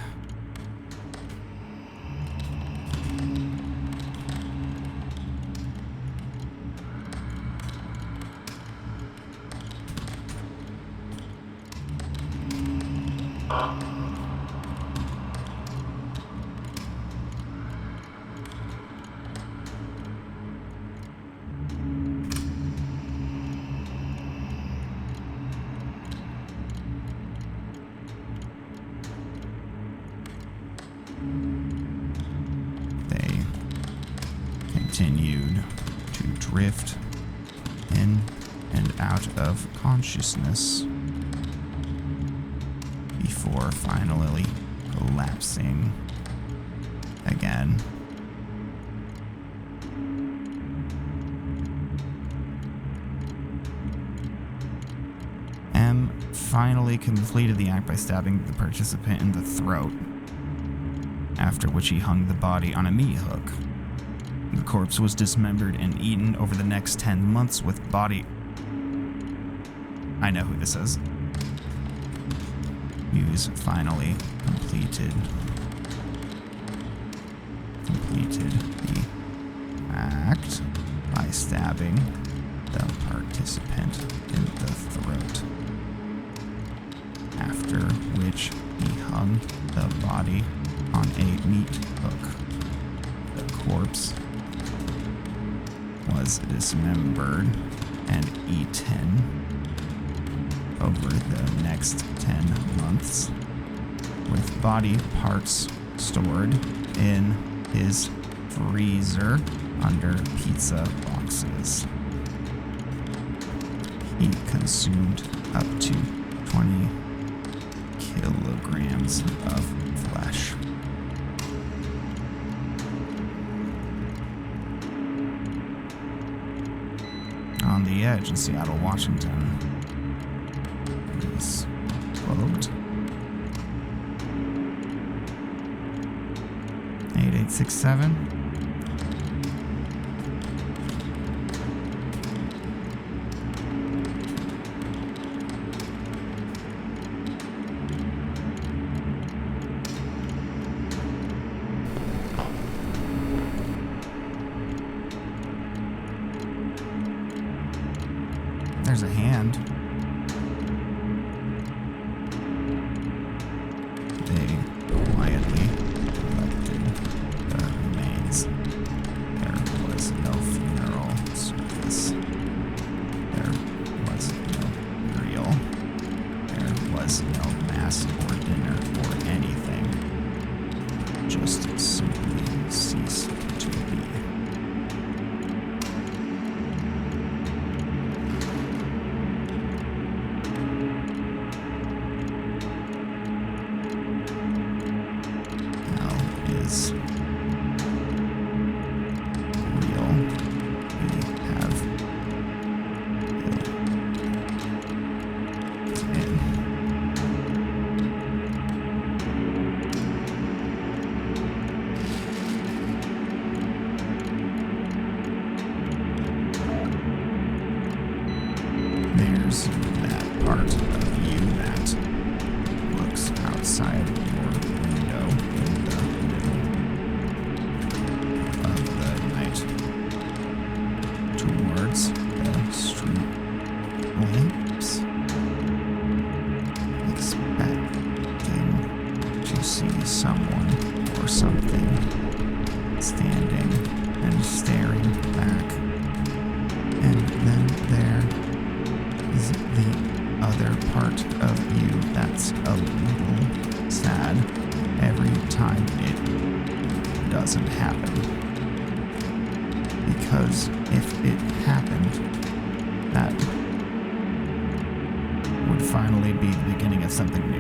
Continued to drift in and out of consciousness before finally collapsing again. M finally completed the act by stabbing the participant in the throat. after which he hung the body on a meat hook. The corpse was dismembered and eaten over the next 10 months with body... I know who this is. Hughes finally completed the act by stabbing the participant in the throat, after which he hung the body on a meat hook. The corpse was dismembered and eaten over the next 10 months, with body parts stored in his freezer under pizza boxes. He consumed up to 20 kilograms of flesh. On the Edge in Seattle, Washington. Is quote 8867. There's a hand. They quietly collected the remains. There was no funeral service. There was no burial. There was no mass or dinner or anything. Just simply ceased to be. Is real. We have built in. There's that part of you that looks outside your window in the towards the street lamps, expecting to see someone or something standing and staring back. And then there is the other part of you that's a little sad every time it doesn't happen. Because if it happened, that would finally be the beginning of something new.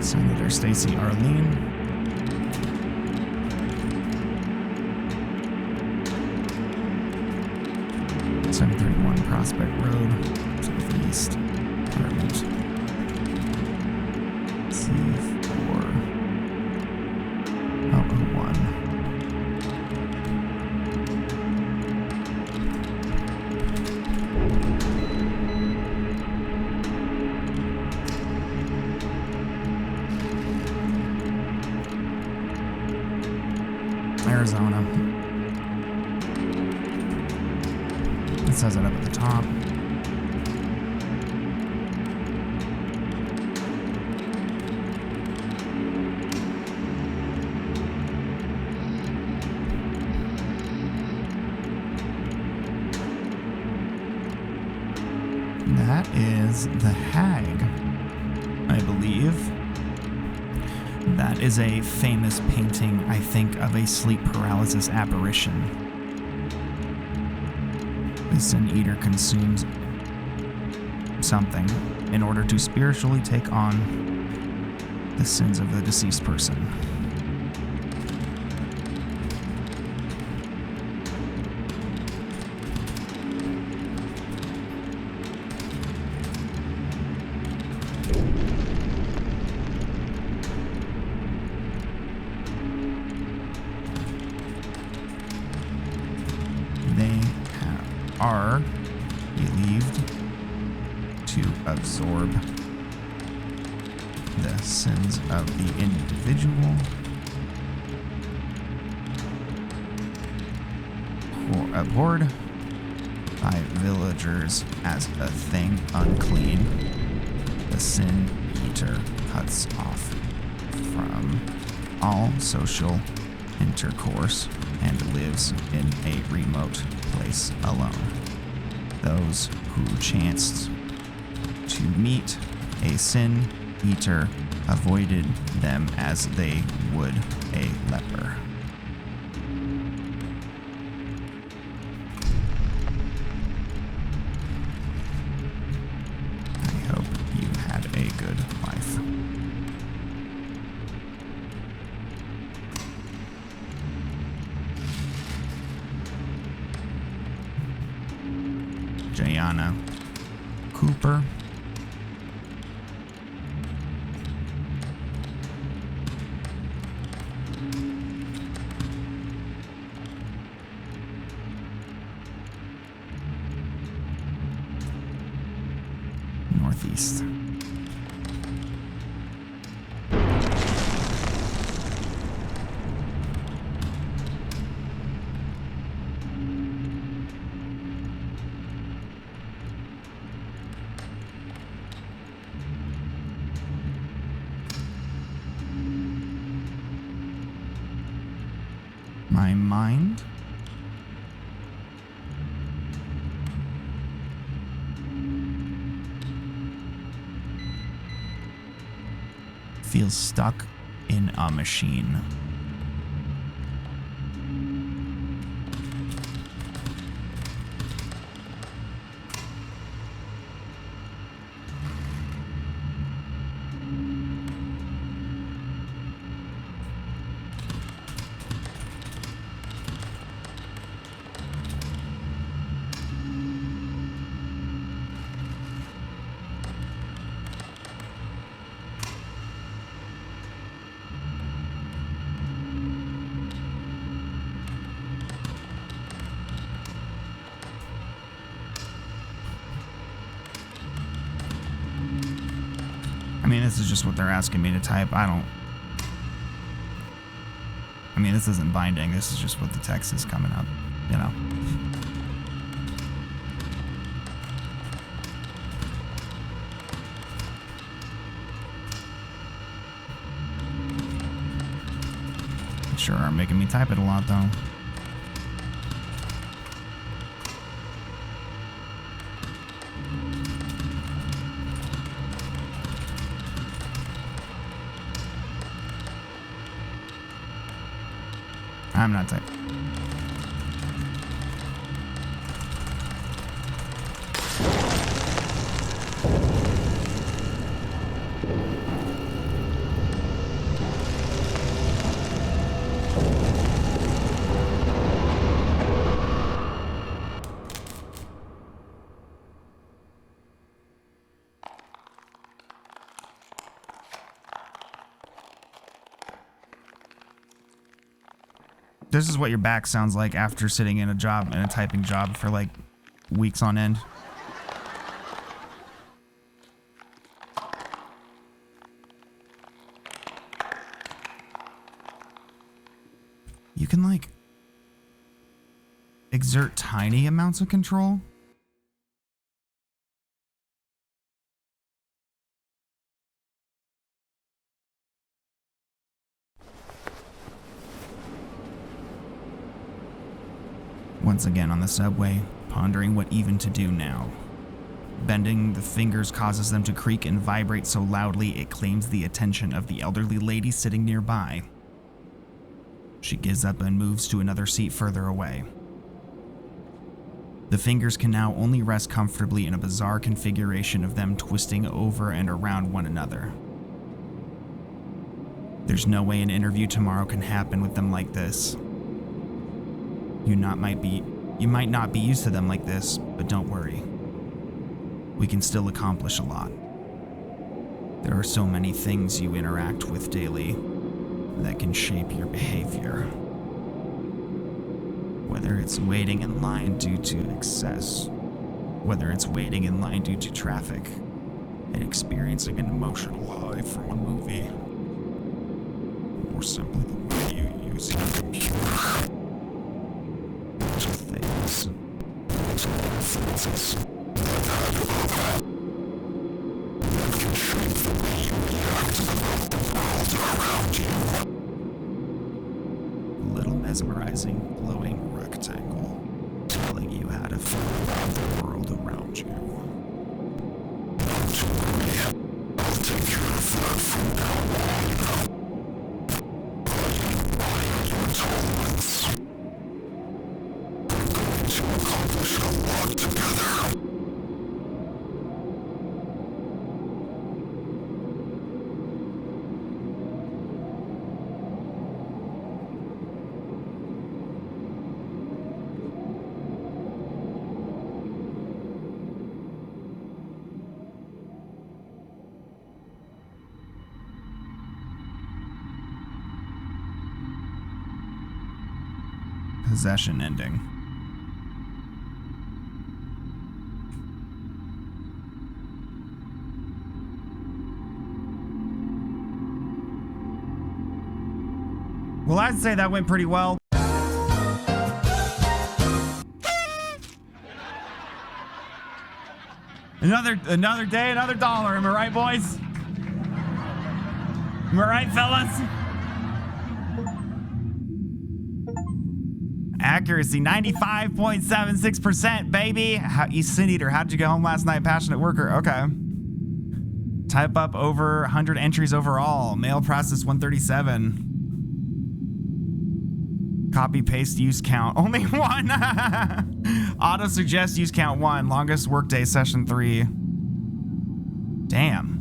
Senator Stacey Arlene. 731 Prospect Road, Southeast, Apartment C4 001. Arizona. It says it up at the top. That is the Hag, I believe. That is a famous painting, I think, of a sleep paralysis apparition. The Sin Eater consumes something in order to spiritually take on the sins of the deceased person. Are believed to absorb the sins of the individual or abhorred by villagers as a thing unclean. The sin eater cuts off from all social intercourse and lives in a remote place alone. Those who chanced to meet a sin eater avoided them as they would a leper. I hope you had a good life. Jayana Cooper. Northeast. My mind feels stuck in a machine. I mean, this is just what they're asking me to type. I mean, this isn't binding. This is just what the text is coming up, you know. Sure are making me type it a lot, though. I'm not typing. This is what your back sounds like after sitting in a typing job for like weeks on end. You can like exert tiny amounts of control. Once again on the subway, pondering what even to do now. Bending the fingers causes them to creak and vibrate so loudly it claims the attention of the elderly lady sitting nearby. She gives up and moves to another seat further away. The fingers can now only rest comfortably in a bizarre configuration of them twisting over and around one another. There's no way an interview tomorrow can happen with them like this. You might not be used to them like this, but don't worry. We can still accomplish a lot. There are so many things you interact with daily that can shape your behavior. Whether it's waiting in line due to excess, whether it's waiting in line due to traffic, and experiencing an emotional high from a movie, or simply the way you use your computer. Things. Influences. Little mesmerizing, glowing rectangle, telling you how to feel about the world around you. Don't worry, I'll take care of that from now on. Your tolerance. We're going to accomplish a lot together. Possession ending. Well, I'd say that went pretty well. Another day, another dollar. Am I right, boys? Am I right, fellas? Accuracy, 95.76%, baby. Sin Eater, how did you get home last night? Passionate worker, okay. Type up over 100 entries overall. Mail process 137. Copy paste use count, only 1. Auto suggest use count 1. Longest workday session 3. Damn.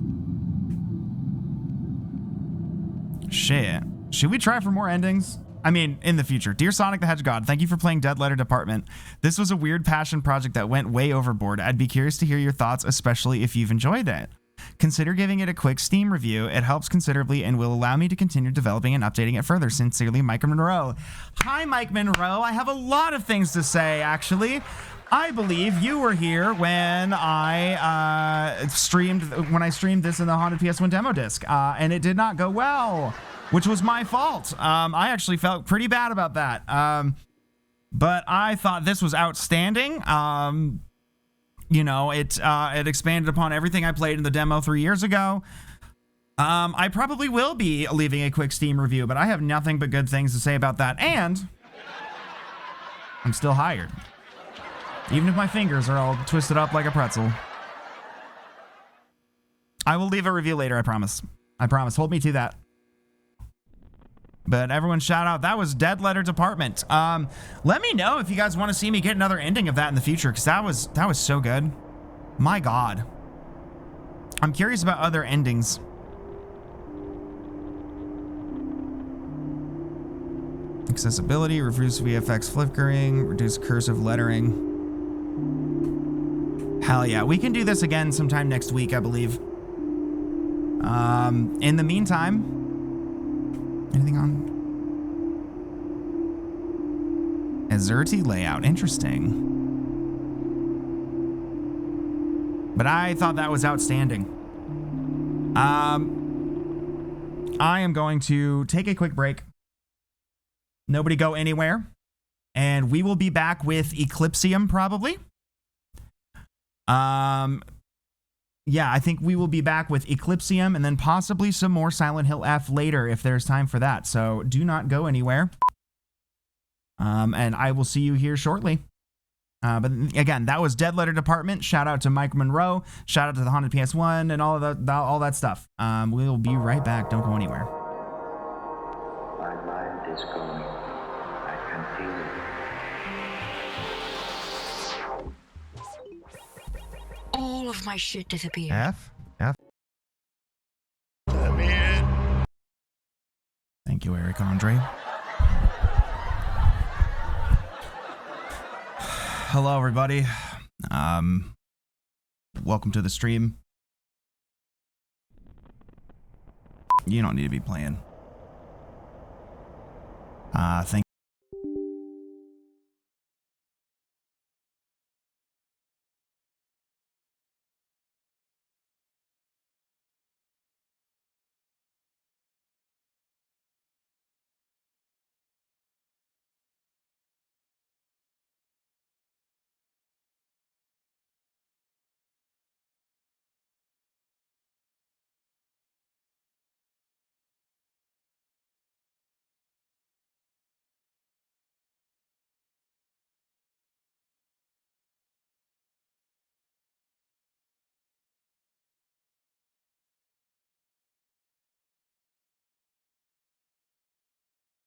Shit. Should we try for more endings? I mean, in the future. Dear Sonic the Hedgehog, thank you for playing Dead Letter Dept. This was a weird passion project that went way overboard. I'd be curious to hear your thoughts, especially if you've enjoyed it. Consider giving it a quick Steam review. It helps considerably and will allow me to continue developing and updating it further. Sincerely, Mike Monroe. Hi, Mike Monroe. I have a lot of things to say, actually. I believe you were here when I streamed this in the Haunted PS1 Demo Disc, and it did not go well, which was my fault. I actually felt pretty bad about that. But I thought this was outstanding. You know, it expanded upon everything I played in the demo 3 years ago. I probably will be leaving a quick Steam review, but I have nothing but good things to say about that, and I'm still hired. Even if my fingers are all twisted up like a pretzel. I will leave a review later, I promise. I promise. Hold me to that. But everyone shout out. That was Dead Letter Dept. Let me know if you guys want to see me get another ending of that in the future, because that was so good. My God. I'm curious about other endings. Accessibility, reduce VFX flickering, reduce cursive lettering. Hell yeah. We can do this again sometime next week, I believe. In the meantime, anything on Azerty layout? Interesting. But I thought that was outstanding. I am going to take a quick break. Nobody go anywhere. And we will be back with Eclipsium probably. Yeah, I think we will be back with Eclipsium and then possibly some more Silent Hill F later if there's time for that. So do not go anywhere. And I will see you here shortly. But again, that was Dead Letter Dept. Shout out to Mike Monroe. Shout out to the Haunted PS1 and all that stuff. We'll be right back. Don't go anywhere. My mind is going. I can feel it. All of my shit disappeared. F? you, Eric Andre. Hello, everybody. Welcome to the stream. You don't need to be playing. Thank